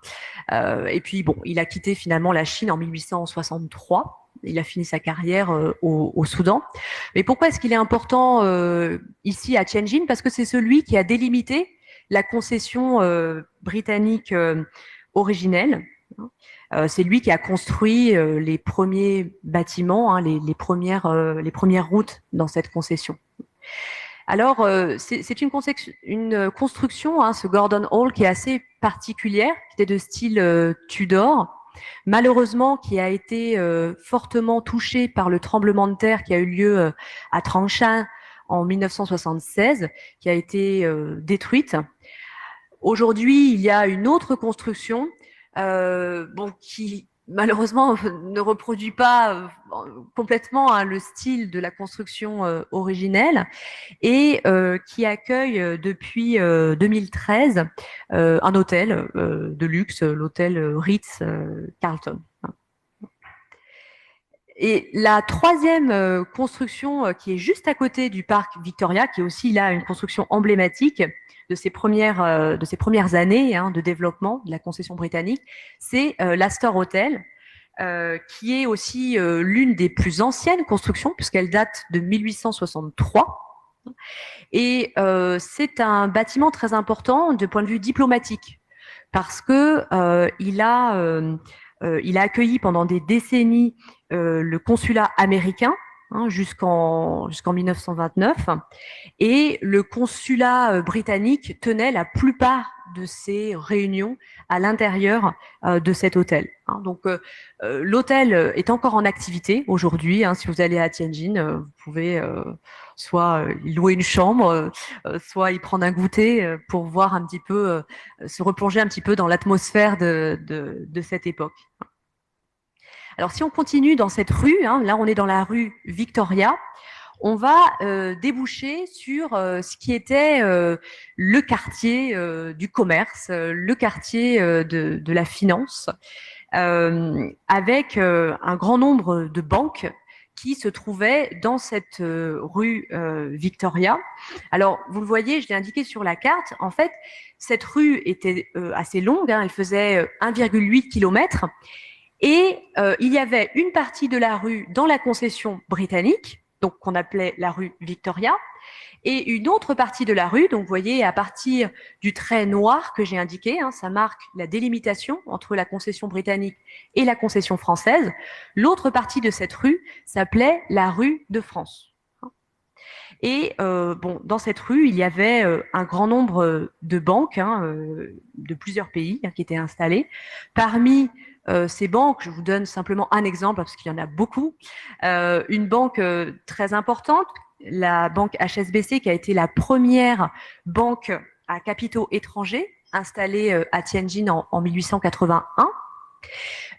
Et puis bon, il a quitté finalement la Chine en 1863. Il a fini sa carrière au Soudan. Mais pourquoi est-ce qu'il est important ici à Tianjin? Parce que c'est celui qui a délimité la concession britannique originelle. C'est lui qui a construit les premiers bâtiments, hein, les premières routes dans cette concession. Alors, c'est une construction, hein, ce Gordon Hall, qui est assez particulière, qui était de style Tudor, malheureusement qui a été fortement touché par le tremblement de terre qui a eu lieu à Tangshan en 1976, qui a été détruite. Aujourd'hui, il y a une autre construction qui malheureusement ne reproduit pas complètement hein, le style de la construction originelle et qui accueille depuis 2013 un hôtel de luxe, l'hôtel Ritz-Carlton. Et la troisième construction qui est juste à côté du parc Victoria, qui est aussi là une construction emblématique de ces premières années hein, de développement de la concession britannique, c'est l'Astor Hotel, qui est aussi l'une des plus anciennes constructions puisqu'elle date de 1863. Et c'est un bâtiment très important du point de vue diplomatique parce que il a accueilli pendant des décennies le consulat américain hein, jusqu'en 1929 et le consulat britannique tenait la plupart de ses réunions à l'intérieur de cet hôtel. Hein. Donc l'hôtel est encore en activité aujourd'hui. Hein, si vous allez à Tianjin, vous pouvez soit y louer une chambre, soit y prendre un goûter pour voir un petit peu, se replonger un petit peu dans l'atmosphère de cette époque. Alors si on continue dans cette rue, hein, là on est dans la rue Victoria, on va déboucher sur ce qui était le quartier du commerce, le quartier de la finance, avec un grand nombre de banques qui se trouvaient dans cette rue Victoria. Alors, vous le voyez, je l'ai indiqué sur la carte, en fait, cette rue était assez longue, hein, elle faisait 1,8 km, et il y avait une partie de la rue dans la concession britannique, donc qu'on appelait la rue Victoria, et une autre partie de la rue, donc vous voyez à partir du trait noir que j'ai indiqué, hein, ça marque la délimitation entre la concession britannique et la concession française. L'autre partie de cette rue s'appelait la rue de France. Et dans cette rue, il y avait un grand nombre de banques hein, de plusieurs pays hein, qui étaient installées. Parmi ces banques, je vous donne simplement un exemple parce qu'il y en a beaucoup. Une banque très importante, la banque HSBC, qui a été la première banque à capitaux étrangers installée à Tianjin en 1881.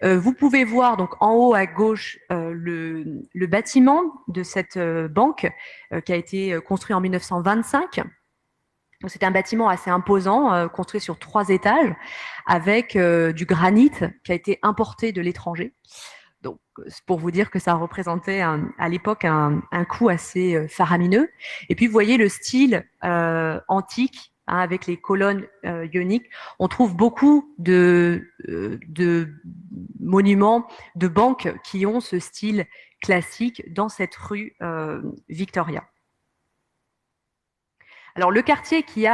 Vous pouvez voir donc en haut à gauche le bâtiment de cette banque qui a été construit en 1925. C'était un bâtiment assez imposant, construit sur 3 étages, avec du granit qui a été importé de l'étranger. Donc, c'est pour vous dire que ça représentait à l'époque un coût assez faramineux. Et puis, vous voyez le style antique, hein, avec les colonnes ioniques. On trouve beaucoup de monuments, de banques qui ont ce style classique dans cette rue Victoria. Alors, le quartier qui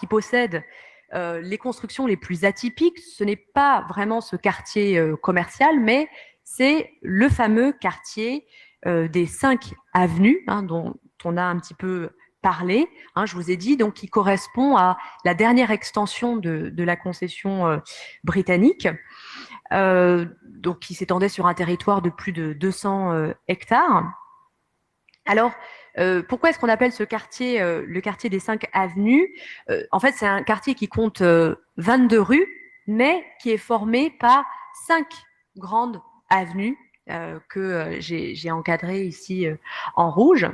possède les constructions les plus atypiques, ce n'est pas vraiment ce quartier commercial, mais c'est le fameux quartier des 5 avenues, hein, dont on a un petit peu parlé. Hein, je vous ai dit, donc, qui correspond à la dernière extension de la concession britannique, donc qui s'étendait sur un territoire de plus de 200 hectares. Alors, pourquoi est-ce qu'on appelle ce quartier le quartier des 5 avenues? En fait, c'est un quartier qui compte 22 rues, mais qui est formé par 5 grandes avenues que j'ai encadrées ici en rouge.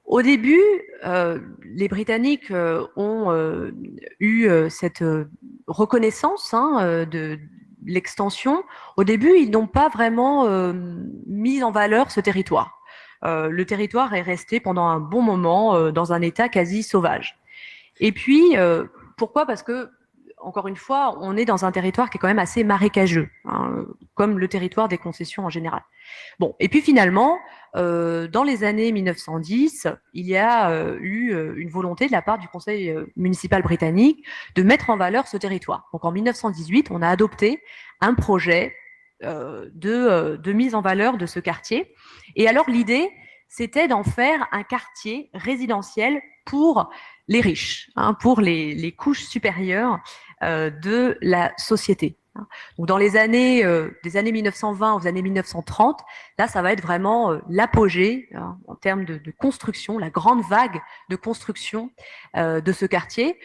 Au début, les Britanniques ont eu cette reconnaissance hein, l'extension, au début, ils n'ont pas vraiment mis en valeur ce territoire. Le territoire est resté pendant un bon moment dans un état quasi sauvage. Et puis, pourquoi? Parce que, encore une fois, on est dans un territoire qui est quand même assez marécageux, hein, comme le territoire des concessions en général. Bon, et puis finalement, dans les années 1910, il y a eu une volonté de la part du Conseil municipal britannique de mettre en valeur ce territoire. Donc en 1918, on a adopté un projet de mise en valeur de ce quartier. Et alors l'idée, c'était d'en faire un quartier résidentiel pour les riches, hein, pour les couches supérieures de la société. Donc dans les années des années 1920 aux années 1930, là ça va être vraiment l'apogée hein, en termes de construction, la grande vague de construction de ce quartier.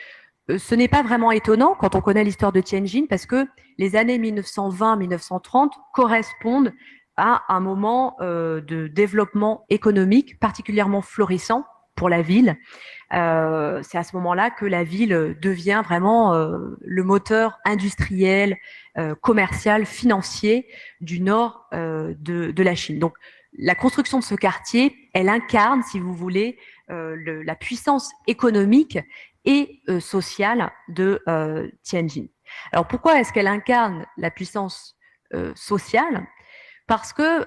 Ce n'est pas vraiment étonnant quand on connaît l'histoire de Tianjin parce que les années 1920-1930 correspondent à un moment de développement économique particulièrement florissant pour la ville. C'est à ce moment-là que la ville devient vraiment le moteur industriel, commercial, financier du nord de la Chine. Donc, la construction de ce quartier, elle incarne, si vous voulez, la puissance économique et sociale de Tianjin. Alors, pourquoi est-ce qu'elle incarne la puissance sociale? Parce que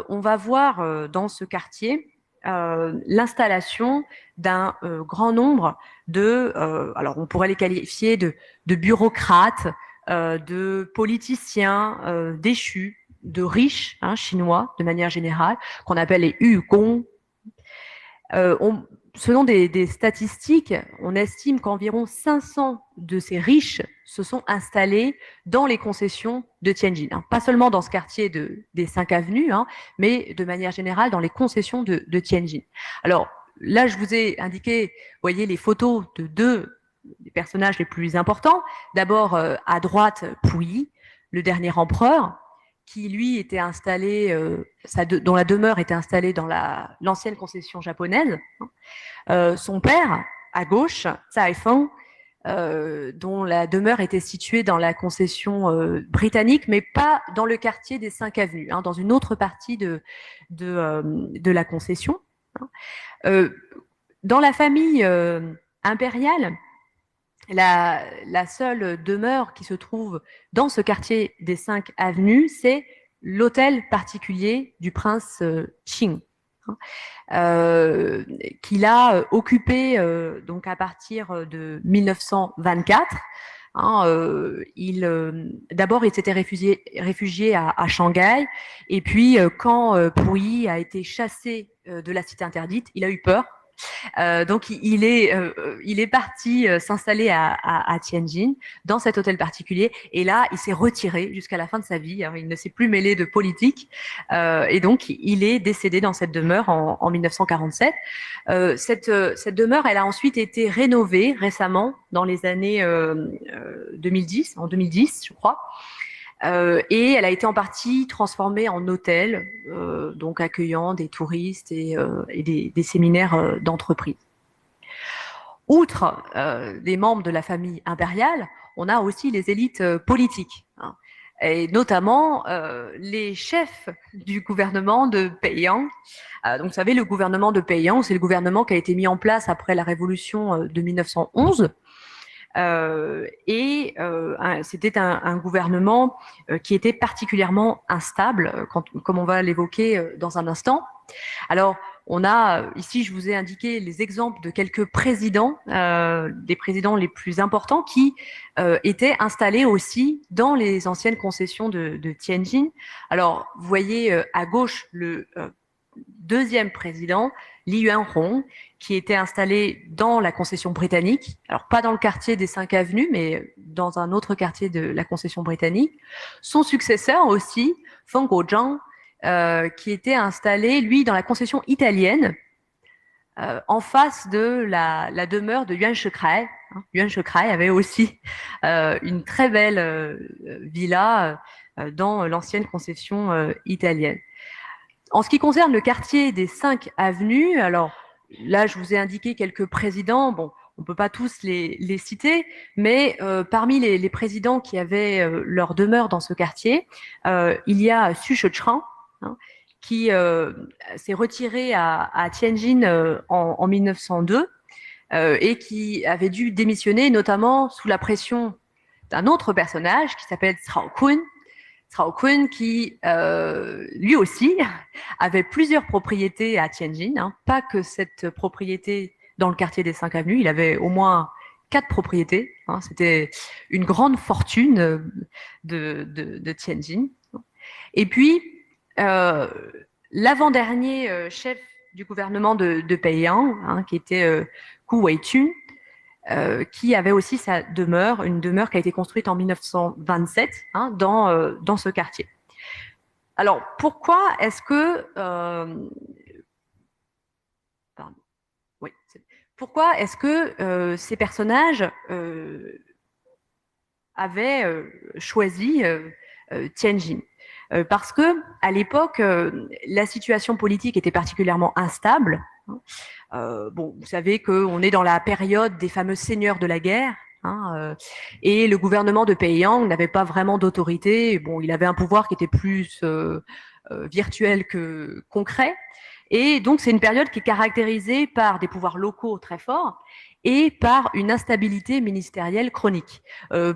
on va voir dans ce quartier l'installation d'un grand nombre de, alors on pourrait les qualifier de bureaucrates, de politiciens déchus, de riches hein, chinois de manière générale, qu'on appelle les Yugong. Selon des statistiques, on estime qu'environ 500 de ces riches se sont installés dans les concessions de Tianjin. Hein. Pas seulement dans ce quartier des 5 avenues, hein, mais de manière générale dans les concessions de Tianjin. Alors là, je vous ai indiqué, vous voyez les photos de deux des personnages les plus importants. D'abord, à droite, Puyi, le dernier empereur, qui lui était installé, dont la demeure était installée dans l'ancienne concession japonaise. Son père, à gauche, Tsai Feng, dont la demeure était située dans la concession britannique, mais pas dans le quartier des 5 avenues, hein, dans une autre partie de la concession. Dans la famille impériale, la seule demeure qui se trouve dans ce quartier des 5 avenues, c'est l'hôtel particulier du prince Qing, qu'il a occupé donc à partir de 1924. D'abord, il s'était réfugié à Shanghai, et puis quand Puyi a été chassé de la cité interdite, il a eu peur. Donc il est parti s'installer à Tianjin dans cet hôtel particulier, et là il s'est retiré jusqu'à la fin de sa vie. Il ne s'est plus mêlé de politique, et donc il est décédé dans cette demeure en 1947. Cette demeure, elle a ensuite été rénovée récemment dans les années 2010, en 2010 je crois. Et elle a été en partie transformée en hôtel, donc accueillant des touristes et des séminaires d'entreprise. Outre des membres de la famille impériale, on a aussi les élites politiques, hein, et notamment les chefs du gouvernement de Peiyang. Donc, vous savez, le gouvernement de Peiyang, c'est le gouvernement qui a été mis en place après la révolution de 1911. C'était un gouvernement qui était particulièrement instable, comme on va l'évoquer dans un instant. Alors, on a ici, je vous ai indiqué les exemples de quelques présidents, des présidents les plus importants qui étaient installés aussi dans les anciennes concessions de Tianjin. Alors, vous voyez à gauche le deuxième président, Li Yuanhong, qui était installé dans la concession britannique, alors pas dans le quartier des 5 avenues, mais dans un autre quartier de la concession britannique. Son successeur aussi, Feng Guozhang, qui était installé, lui, dans la concession italienne, en face de la demeure de Yuan Shikai. Yuan Shikai avait aussi une très belle villa dans l'ancienne concession italienne. En ce qui concerne le quartier des 5 avenues, alors là, je vous ai indiqué quelques présidents. Bon, on peut pas tous les citer, mais parmi les présidents qui avaient leur demeure dans ce quartier, il y a Xu Shechang, hein, qui s'est retiré à Tianjin en 1902 et qui avait dû démissionner, notamment sous la pression d'un autre personnage qui s'appelle Cao Kun. Cao Kun qui, lui aussi, avait plusieurs propriétés à Tianjin, hein, pas que cette propriété dans le quartier des 5 avenues, il avait au moins 4 propriétés, hein, c'était une grande fortune de Tianjin. Et puis, l'avant-dernier chef du gouvernement de Peiyang, hein, qui était Gu Weijun, qui avait aussi sa demeure, une demeure qui a été construite en 1927 hein, dans ce quartier. Alors, pourquoi est-ce que... pourquoi est-ce que ces personnages avaient choisi Tianjin? Parce que à l'époque, la situation politique était particulièrement instable. Bon, vous savez qu'on est dans la période des fameux seigneurs de la guerre, hein, et le gouvernement de Peiyang n'avait pas vraiment d'autorité. Bon, il avait un pouvoir qui était plus virtuel que concret. Et donc, c'est une période qui est caractérisée par des pouvoirs locaux très forts et par une instabilité ministérielle chronique.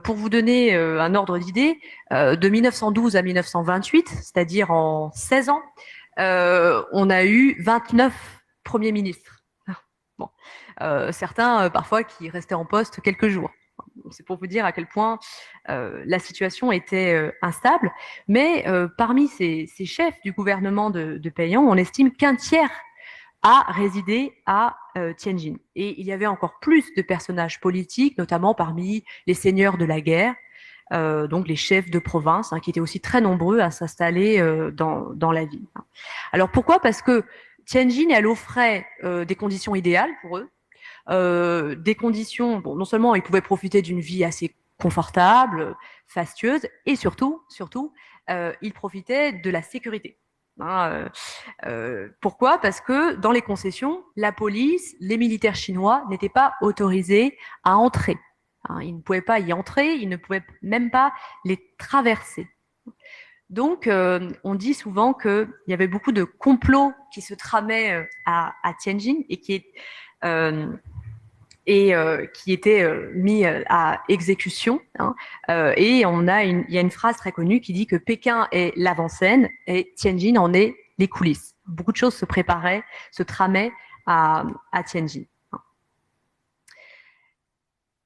Pour vous donner un ordre d'idée, de 1912 à 1928, c'est-à-dire en 16 ans, on a eu 29 premiers ministres. Bon. Certains, parfois, qui restaient en poste quelques jours. C'est pour vous dire à quel point la situation était instable. Mais parmi ces chefs du gouvernement de Peiyang, on estime qu'un tiers a résidé à Tianjin. Et il y avait encore plus de personnages politiques, notamment parmi les seigneurs de la guerre, donc les chefs de province, hein, qui étaient aussi très nombreux à s'installer dans la ville. Alors pourquoi? Parce que Tianjin, elle offrait des conditions idéales pour eux, des conditions, bon, non seulement ils pouvaient profiter d'une vie assez confortable, fastueuse, et surtout, ils profitaient de la sécurité. Hein, pourquoi? Parce que dans les concessions, la police, les militaires chinois n'étaient pas autorisés à entrer. Hein, ils ne pouvaient pas y entrer, ils ne pouvaient même pas les traverser. Donc, on dit souvent qu'il y avait beaucoup de complots qui se tramaient à Tianjin et qui étaient mis à exécution. Hein. Et il y a une phrase très connue qui dit que Pékin est l'avant-scène et Tianjin en est les coulisses. Beaucoup de choses se préparaient, se tramaient à Tianjin.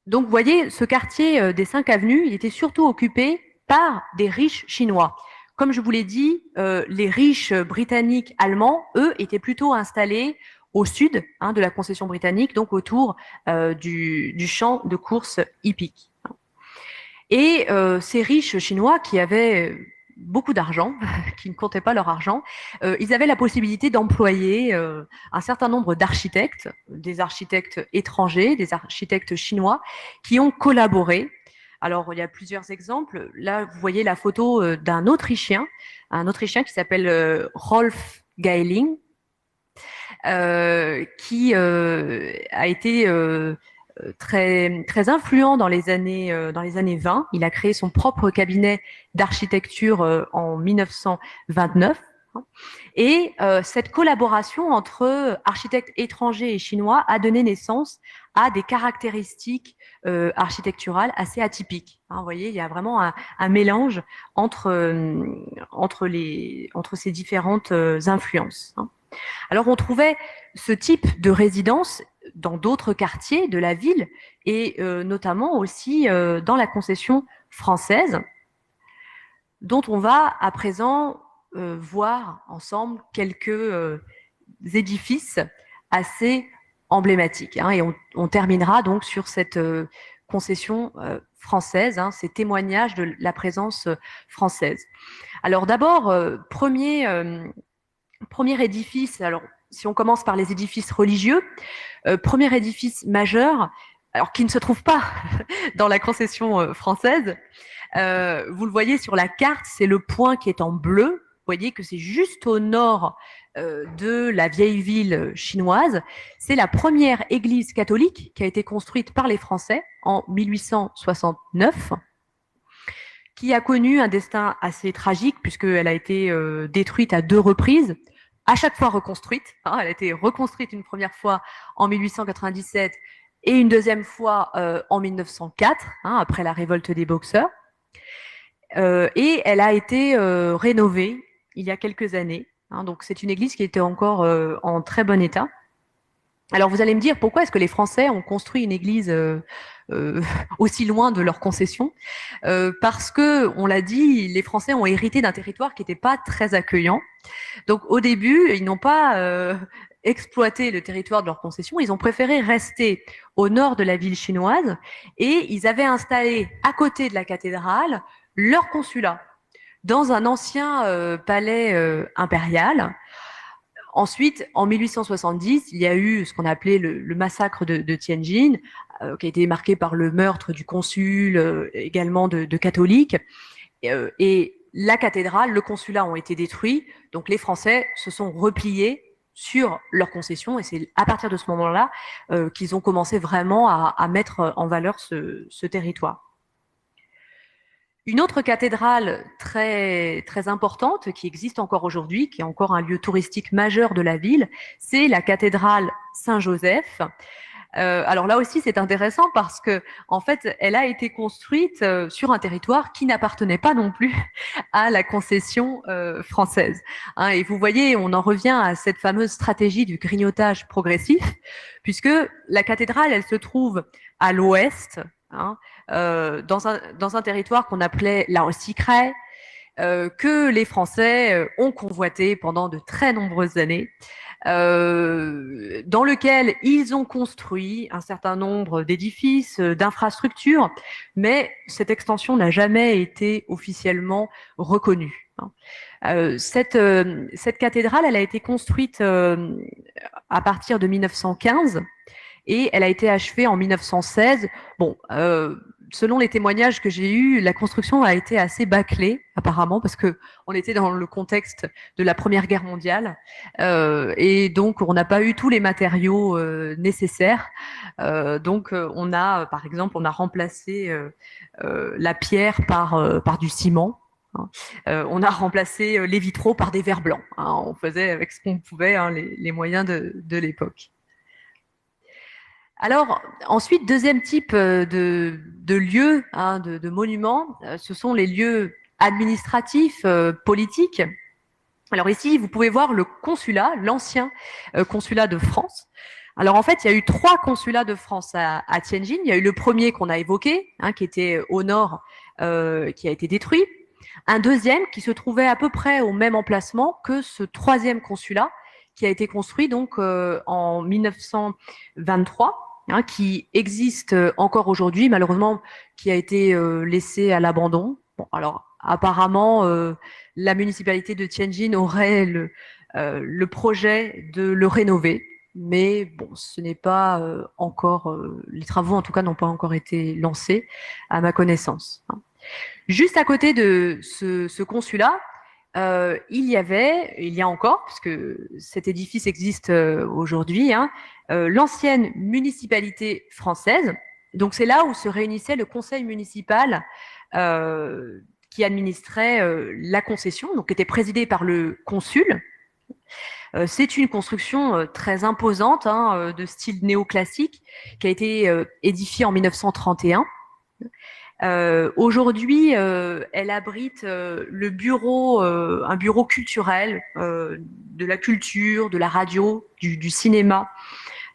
Donc, vous voyez, ce quartier des 5 avenues, il était surtout occupé par des riches chinois. Comme je vous l'ai dit, les riches britanniques allemands, eux, étaient plutôt installés au sud hein, de la concession britannique, donc autour du champ de course hippique. Et ces riches chinois qui avaient beaucoup d'argent, qui ne comptaient pas leur argent, ils avaient la possibilité d'employer un certain nombre d'architectes, des architectes étrangers, des architectes chinois, qui ont collaboré. Alors, il y a plusieurs exemples. Là, vous voyez la photo d'un Autrichien, qui s'appelle Rolf Geiling, qui a été très influent dans les années 20. Il a créé son propre cabinet d'architecture en 1929. Et cette collaboration entre architectes étrangers et chinois a donné naissance à des caractéristiques architecturales assez atypiques. Hein, vous voyez, il y a vraiment un mélange entre ces différentes influences. Hein. Alors, on trouvait ce type de résidence dans d'autres quartiers de la ville et notamment aussi dans la concession française, dont on va à présent voir ensemble quelques édifices assez emblématiques. Hein, et on terminera donc sur cette concession française, hein, ces témoignages de la présence française. Alors d'abord, premier édifice, alors si on commence par les édifices religieux, premier édifice majeur, alors qui ne se trouve pas dans la concession française, vous le voyez sur la carte, c'est le point qui est en bleu. Vous voyez que c'est juste au nord de la vieille ville chinoise. C'est la première église catholique qui a été construite par les Français en 1869, qui a connu un destin assez tragique puisqu'elle a été détruite à 2 reprises, à chaque fois reconstruite. Elle a été reconstruite une première fois en 1897 et une deuxième fois en 1904, après la révolte des Boxers. Et elle a été rénovée il y a quelques années. Donc c'est une église qui était encore en très bon état. Alors vous allez me dire, pourquoi est-ce que les Français ont construit une église aussi loin de leur concession? Parce que, on l'a dit, les Français ont hérité d'un territoire qui n'était pas très accueillant. Donc au début, ils n'ont pas exploité le territoire de leur concession, ils ont préféré rester au nord de la ville chinoise et ils avaient installé à côté de la cathédrale leur consulat dans un ancien palais impérial. Ensuite, en 1870, il y a eu ce qu'on a appelé le massacre de Tianjin, qui a été marqué par le meurtre du consul, également de catholiques. Et la cathédrale, le consulat ont été détruits. Donc les Français se sont repliés sur leurs concessions. Et c'est à partir de ce moment-là qu'ils ont commencé vraiment à mettre en valeur ce territoire. Une autre cathédrale très, très importante qui existe encore aujourd'hui, qui est encore un lieu touristique majeur de la ville, c'est la cathédrale Saint-Joseph. Alors là aussi, c'est intéressant parce que, en fait, elle a été construite sur un territoire qui n'appartenait pas non plus à la concession française. Et vous voyez, on en revient à cette fameuse stratégie du grignotage progressif, puisque la cathédrale, elle se trouve à l'ouest, dans un territoire qu'on appelait la Rosicraie, que les Français ont convoité pendant de très nombreuses années, dans lequel ils ont construit un certain nombre d'édifices, d'infrastructures, mais cette extension n'a jamais été officiellement reconnue. Cette cathédrale, elle a été construite à partir de 1915 et elle a été achevée en 1916. Bon, selon les témoignages que j'ai eus, la construction a été assez bâclée, apparemment, parce que on était dans le contexte de la Première Guerre mondiale, et donc on n'a pas eu tous les matériaux nécessaires. Donc on a, par exemple, on a remplacé la pierre par du ciment. On a remplacé les vitraux par des verres blancs. On faisait avec ce qu'on pouvait, les moyens de l'époque. Alors, ensuite, deuxième type de lieux, de monuments, ce sont les lieux administratifs, politiques. Alors ici, vous pouvez voir le consulat, l'ancien consulat de France. Alors en fait, il y a eu 3 consulats de France à Tianjin. Il y a eu le premier qu'on a évoqué, qui était au nord, qui a été détruit. Un deuxième qui se trouvait à peu près au même emplacement que ce 3e consulat, qui a été construit donc en 1923. Qui existe encore aujourd'hui, malheureusement, qui a été laissé à l'abandon. Bon, alors apparemment, la municipalité de Tianjin aurait le projet de le rénover, mais bon, ce n'est pas encore, les travaux en tout cas n'ont pas encore été lancés à ma connaissance. Juste à côté de ce consulat, il y a encore, puisque cet édifice existe aujourd'hui, l'ancienne municipalité française. Donc c'est là où se réunissait le conseil municipal qui administrait la concession, donc qui était présidé par le consul. C'est une construction très imposante, de style néoclassique, qui a été édifiée en 1931. Aujourd'hui, elle abrite le bureau, un bureau culturel de la culture, de la radio, du cinéma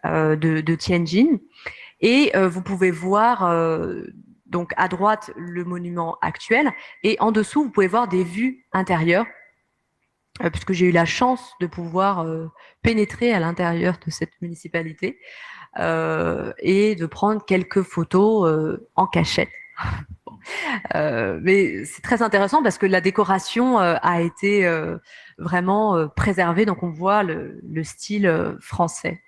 de Tianjin. Et vous pouvez voir donc à droite le monument actuel et en dessous vous pouvez voir des vues intérieures, puisque j'ai eu la chance de pouvoir pénétrer à l'intérieur de cette municipalité et de prendre quelques photos en cachette. Mais c'est très intéressant parce que la décoration a été vraiment préservée, donc on voit le style français.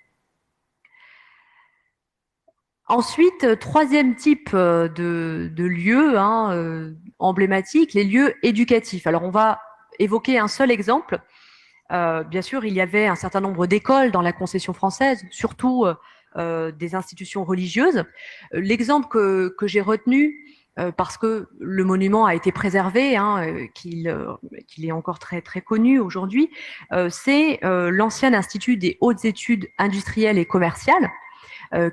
Ensuite, 3e type de lieux emblématiques, les lieux éducatifs. Alors on va évoquer un seul exemple. Bien sûr, il y avait un certain nombre d'écoles dans la concession française, surtout des institutions religieuses. L'exemple que j'ai retenu, parce que le monument a été préservé, qu'il est encore très, très connu aujourd'hui, c'est l'ancien Institut des hautes études industrielles et commerciales,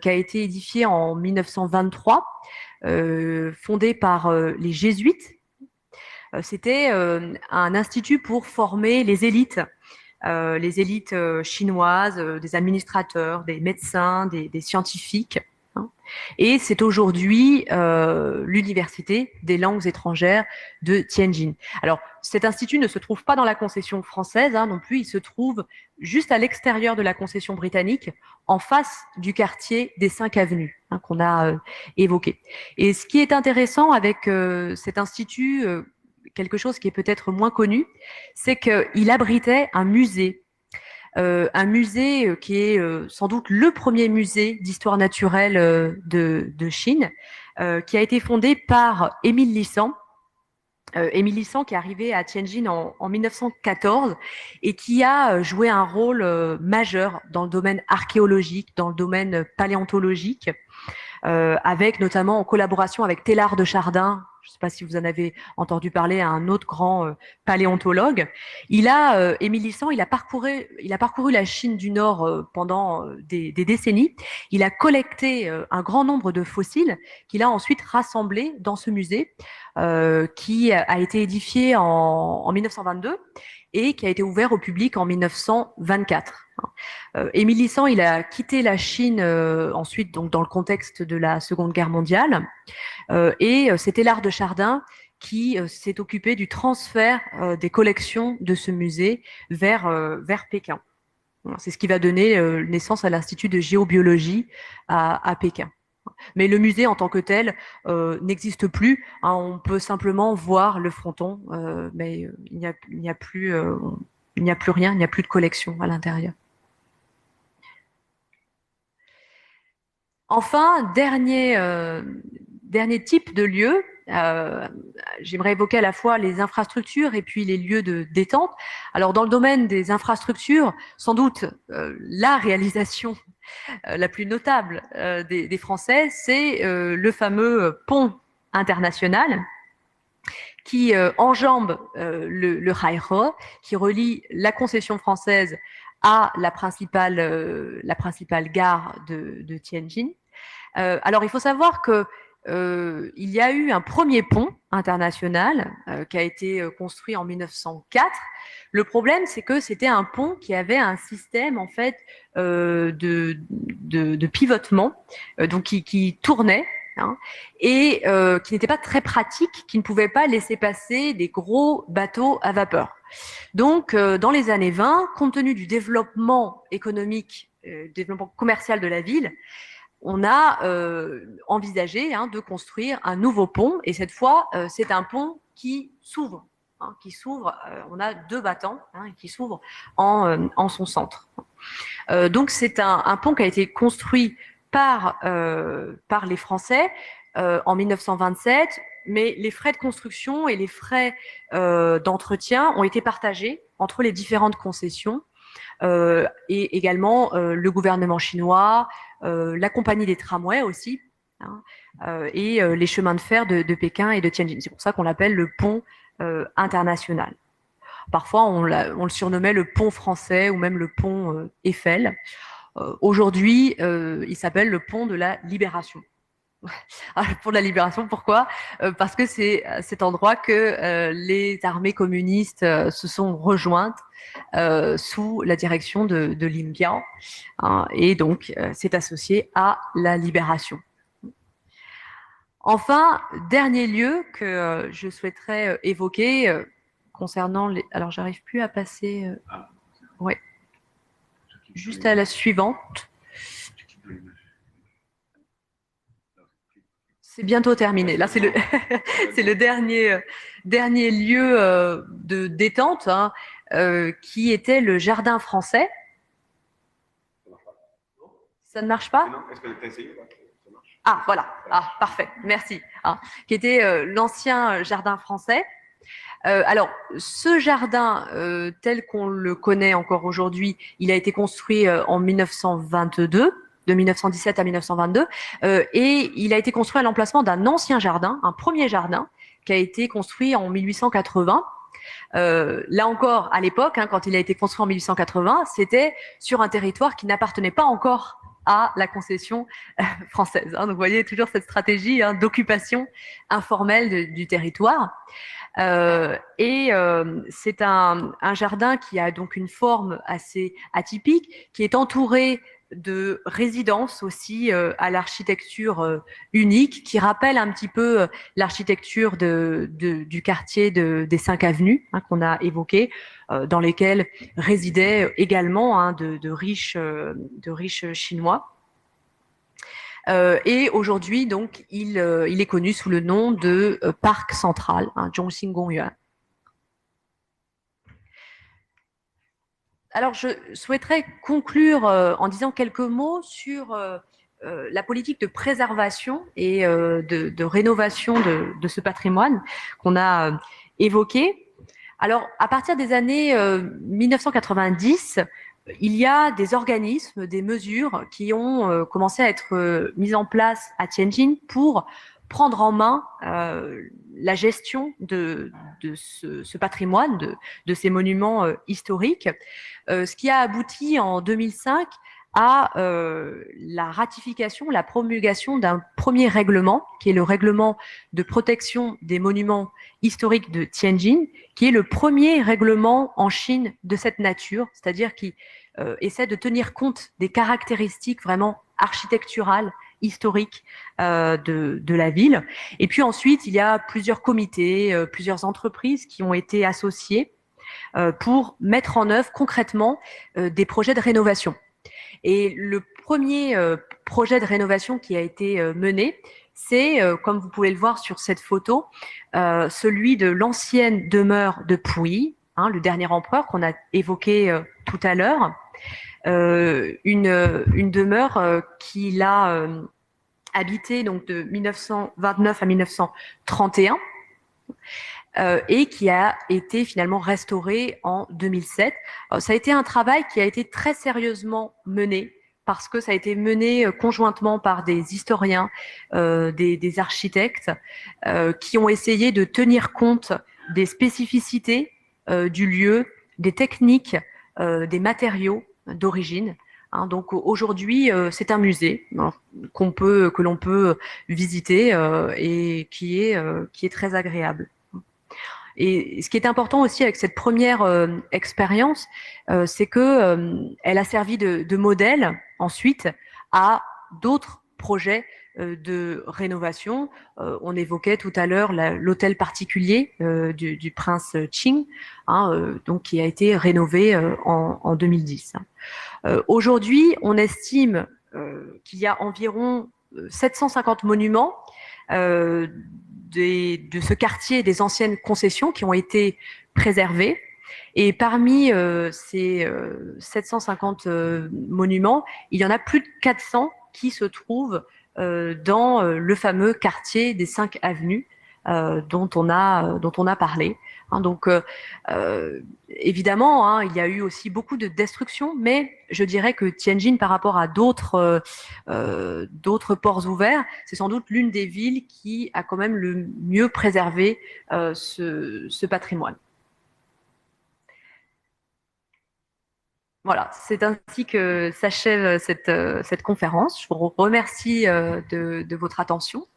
qui a été édifié en 1923, fondé par les jésuites. C'était un institut pour former les élites chinoises, des administrateurs, des médecins, des scientifiques. Et c'est aujourd'hui l'université des langues étrangères de Tianjin. Alors, cet institut ne se trouve pas dans la concession française non plus, il se trouve juste à l'extérieur de la concession britannique, en face du quartier des 5 avenues qu'on a évoqué. Et ce qui est intéressant avec cet institut, quelque chose qui est peut-être moins connu, c'est qu'il abritait un musée qui est sans doute le premier musée d'histoire naturelle de Chine, qui a été fondé par Émile Licent. Émile Licent qui est arrivé à Tianjin en 1914 et qui a joué un rôle majeur dans le domaine archéologique, dans le domaine paléontologique, avec notamment en collaboration avec Teilhard de Chardin. Je ne sais pas si vous en avez entendu parler, à un autre grand paléontologue. Émile Licent, il a parcouru la Chine du Nord pendant des décennies. Il a collecté un grand nombre de fossiles qu'il a ensuite rassemblés dans ce musée qui a été édifié en 1922 et qui a été ouvert au public en 1924. Émile Licent, il a quitté la Chine ensuite, donc dans le contexte de la Seconde Guerre mondiale, et c'était Teilhard de Chardin qui s'est occupé du transfert des collections de ce musée vers Pékin. C'est ce qui va donner naissance à l'Institut de géobiologie à Pékin. Mais le musée en tant que tel n'existe plus. On peut simplement voir le fronton, mais il n'y a plus rien, il n'y a plus de collection à l'intérieur. Enfin, dernier type de lieu, j'aimerais évoquer à la fois les infrastructures et puis les lieux de détente. Alors, dans le domaine des infrastructures, sans doute la réalisation la plus notable des Français, c'est le fameux pont international qui enjambe le Haihe, qui relie la concession française à la principale gare de Tianjin. Alors, il faut savoir que il y a eu un premier pont international qui a été construit en 1904. Le problème, c'est que c'était un pont qui avait un système en fait de pivotement, donc qui tournait. Et qui n'était pas très pratique, qui ne pouvait pas laisser passer des gros bateaux à vapeur. Donc, dans les années 20, compte tenu du développement économique, développement commercial de la ville, on a envisagé de construire un nouveau pont. Et cette fois, c'est un pont qui s'ouvre. On a 2 battants qui s'ouvrent en son centre. Donc, c'est un pont qui a été construit par les Français en 1927, mais les frais de construction et les frais d'entretien ont été partagés entre les différentes concessions et également le gouvernement chinois, la compagnie des tramways aussi, et les chemins de fer de Pékin et de Tianjin. C'est pour ça qu'on l'appelle le pont international. Parfois, on le surnommait le pont français ou même le pont Eiffel. Aujourd'hui, il s'appelle le pont de la Libération. Le pont de la Libération, pourquoi ? Parce que c'est à cet endroit que les armées communistes se sont rejointes sous la direction de Lin Biao, et donc c'est associé à la Libération. Enfin, dernier lieu que je souhaiterais évoquer concernant les... Alors, j'arrive plus à passer... Ouais. Juste à la suivante. C'est bientôt terminé. Là, c'est le dernier lieu de détente qui était le Jardin français. Ça ne marche pas ? Non, est-ce que tu as essayé là ? Ça marche. Ah, voilà. Ah, parfait. Merci. Qui était l'ancien Jardin français. Alors, ce jardin, tel qu'on le connaît encore aujourd'hui, il a été construit en 1922, de 1917 à 1922, et il a été construit à l'emplacement d'un ancien jardin, un premier jardin, qui a été construit en 1880. Là encore, à l'époque, quand il a été construit en 1880, c'était sur un territoire qui n'appartenait pas encore à la concession française. Donc, vous voyez toujours cette stratégie d'occupation informelle du territoire. C'est un jardin qui a donc une forme assez atypique, qui est entouré de résidences aussi à l'architecture unique, qui rappelle un petit peu l'architecture du quartier des 5 avenues qu'on a évoqué, dans lesquelles résidaient également de riches Chinois. Et aujourd'hui, donc, il est connu sous le nom de Parc Central, Zhongxin Gongyuan. Alors, je souhaiterais conclure en disant quelques mots sur la politique de préservation et de rénovation de ce patrimoine qu'on a évoqué. Alors, à partir des années 1990, il y a des organismes, des mesures qui ont commencé à être mises en place à Tianjin pour prendre en main la gestion de ce patrimoine, de ces monuments historiques, ce qui a abouti en 2005 à la ratification, la promulgation d'un premier règlement, qui est le règlement de protection des monuments historiques de Tianjin, qui est le premier règlement en Chine de cette nature, c'est-à-dire qui essaie de tenir compte des caractéristiques vraiment architecturales, historiques de la ville. Et puis ensuite, il y a plusieurs comités, plusieurs entreprises qui ont été associées pour mettre en œuvre concrètement des projets de rénovation. Et le premier projet de rénovation qui a été mené, c'est, comme vous pouvez le voir sur cette photo, celui de l'ancienne demeure de Puyi, le dernier empereur qu'on a évoqué tout à l'heure, une demeure qu'il a habité donc de 1929 à 1931 et qui a été finalement restaurée en 2007. Ça a été un travail qui a été très sérieusement mené parce que ça a été mené conjointement par des historiens, des architectes qui ont essayé de tenir compte des spécificités du lieu, des techniques, des matériaux d'origine. Donc aujourd'hui, c'est un musée que l'on peut visiter et qui est très agréable. Et ce qui est important aussi avec cette première expérience, c'est que elle a servi de modèle ensuite à d'autres projets de rénovation. On évoquait tout à l'heure l'hôtel particulier du prince Qing, donc qui a été rénové en 2010. Aujourd'hui, on estime qu'il y a environ 750 monuments de ce quartier des anciennes concessions qui ont été préservés. Et parmi ces 750 monuments, il y en a plus de 400 qui se trouvent dans le fameux quartier des 5 avenues dont on a parlé. Donc, évidemment, il y a eu aussi beaucoup de destruction, mais je dirais que Tianjin, par rapport à d'autres ports ouverts, c'est sans doute l'une des villes qui a quand même le mieux préservé ce patrimoine. Voilà, c'est ainsi que s'achève cette conférence. Je vous remercie de votre attention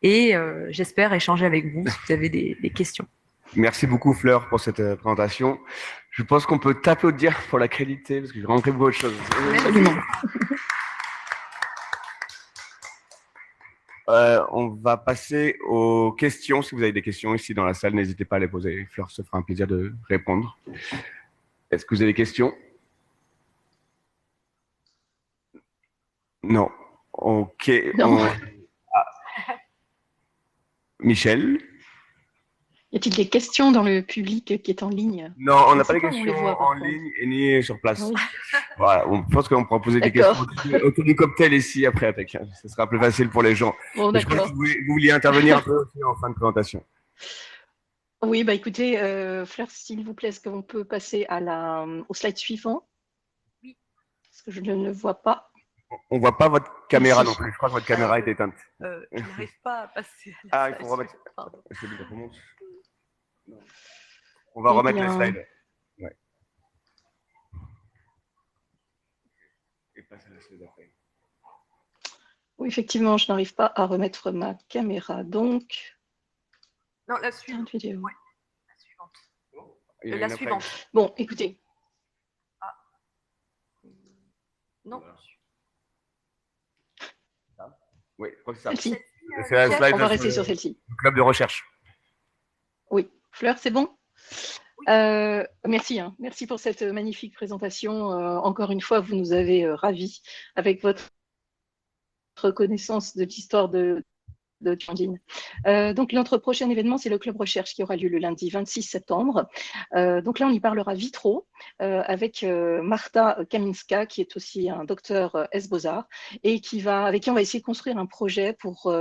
et j'espère échanger avec vous si vous avez des questions. Merci beaucoup Fleur pour cette présentation. Je pense qu'on peut t'applaudir pour la qualité parce que j'ai rencontré beaucoup de choses. Absolument. On va passer aux questions. Si vous avez des questions ici dans la salle, n'hésitez pas à les poser. Fleur se fera un plaisir de répondre. Est-ce que vous avez des questions? Non. Ok. Non. Michel? Y a-t-il des questions dans le public qui est en ligne? Non, on n'a pas sais de pas, on les questions voit, en par ligne et ni sur place. Oui. Voilà, on pense qu'on pourra poser des questions autour du cocktail ici après avec. Ce sera plus facile pour les gens. Bon, Mais je crois d'accord. que vous vouliez intervenir un peu aussi en fin de présentation. Oui, bah écoutez, Fleur, s'il vous plaît, est-ce qu'on peut passer au slide suivant? Oui. Parce que je ne le vois pas. On ne voit pas votre caméra Ici. non plus. Je crois que votre caméra est éteinte. Je n'arrive pas à passer à Ah, il la faut slide remettre. suivante, pardon. C'est bon, ça remonte. Non. On va Eh remettre les bien, slides. Ouais. Et passer à la slide après. oui, effectivement, je n'arrive pas à remettre ma caméra. Donc, Non, la suivante. start vidéo. Ouais, la suivante. Il y en a La une après. suivante. Bon, écoutez, Non. Oui, je crois que c'est ça. celle-ci. C'est la slide On va sur rester le sur celle-ci. club de recherche. Oui, Fleur, c'est bon? Oui. Merci, hein. Merci pour cette magnifique présentation. Encore une fois, vous nous avez ravis avec votre connaissance de l'histoire de Tianjin. Donc, notre prochain événement, c'est le Club Recherche qui aura lieu le lundi 26 septembre. Donc là, on y parlera vitro avec Marta Kaminska, qui est aussi un docteur S-Beaux-Arts et avec qui on va essayer de construire un projet pour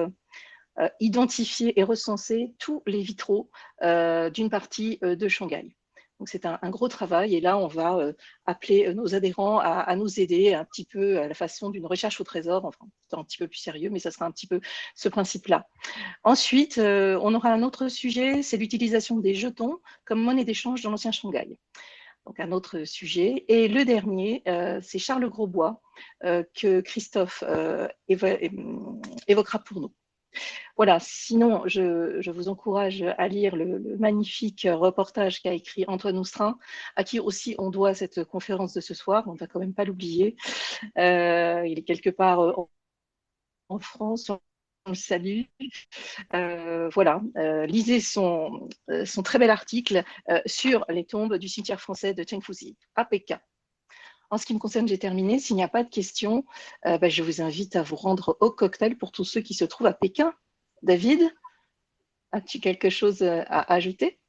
identifier et recenser tous les vitraux d'une partie de Shanghai. Donc c'est un gros travail et là on va appeler nos adhérents à nous aider un petit peu à la façon d'une recherche au trésor, enfin c'est un petit peu plus sérieux mais ça sera un petit peu ce principe-là. Ensuite on aura un autre sujet, c'est l'utilisation des jetons comme monnaie d'échange dans l'ancien Shanghai. Donc un autre sujet. Et le dernier, c'est Charles Grosbois que Christophe évoquera pour nous. Voilà, sinon, je vous encourage à lire le magnifique reportage qu'a écrit Antoine Oustrin, à qui aussi on doit cette conférence de ce soir, on ne va quand même pas l'oublier. Il est quelque part en France, on le salue. Voilà, lisez son très bel article sur les tombes du cimetière français de Chengfuzi à Pékin. En ce qui me concerne, j'ai terminé. S'il n'y a pas de questions, je vous invite à vous rendre au cocktail pour tous ceux qui se trouvent à Pékin. David, as-tu quelque chose à ajouter?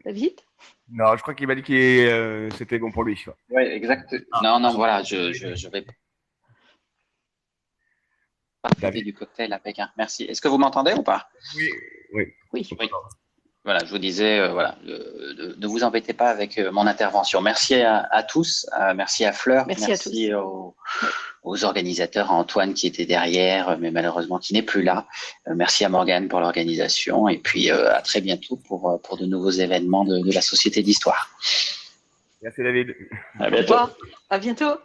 David? Non, je crois qu'il m'a dit que c'était bon pour lui. Oui, exact. Non, non, voilà, je vais participer du cocktail à Pékin. Merci. Est-ce que vous m'entendez ou pas? Oui, oui. Oui. Oui. Voilà, je vous disais, voilà, ne vous embêtez pas avec mon intervention. Merci à tous, merci à Fleur, Merci à tous. aux organisateurs, à Antoine qui était derrière, mais malheureusement qui n'est plus là. Merci à Morgane pour l'organisation et puis à très bientôt pour de nouveaux événements de la Société d'Histoire. Merci David. À Au bientôt. revoir. À bientôt.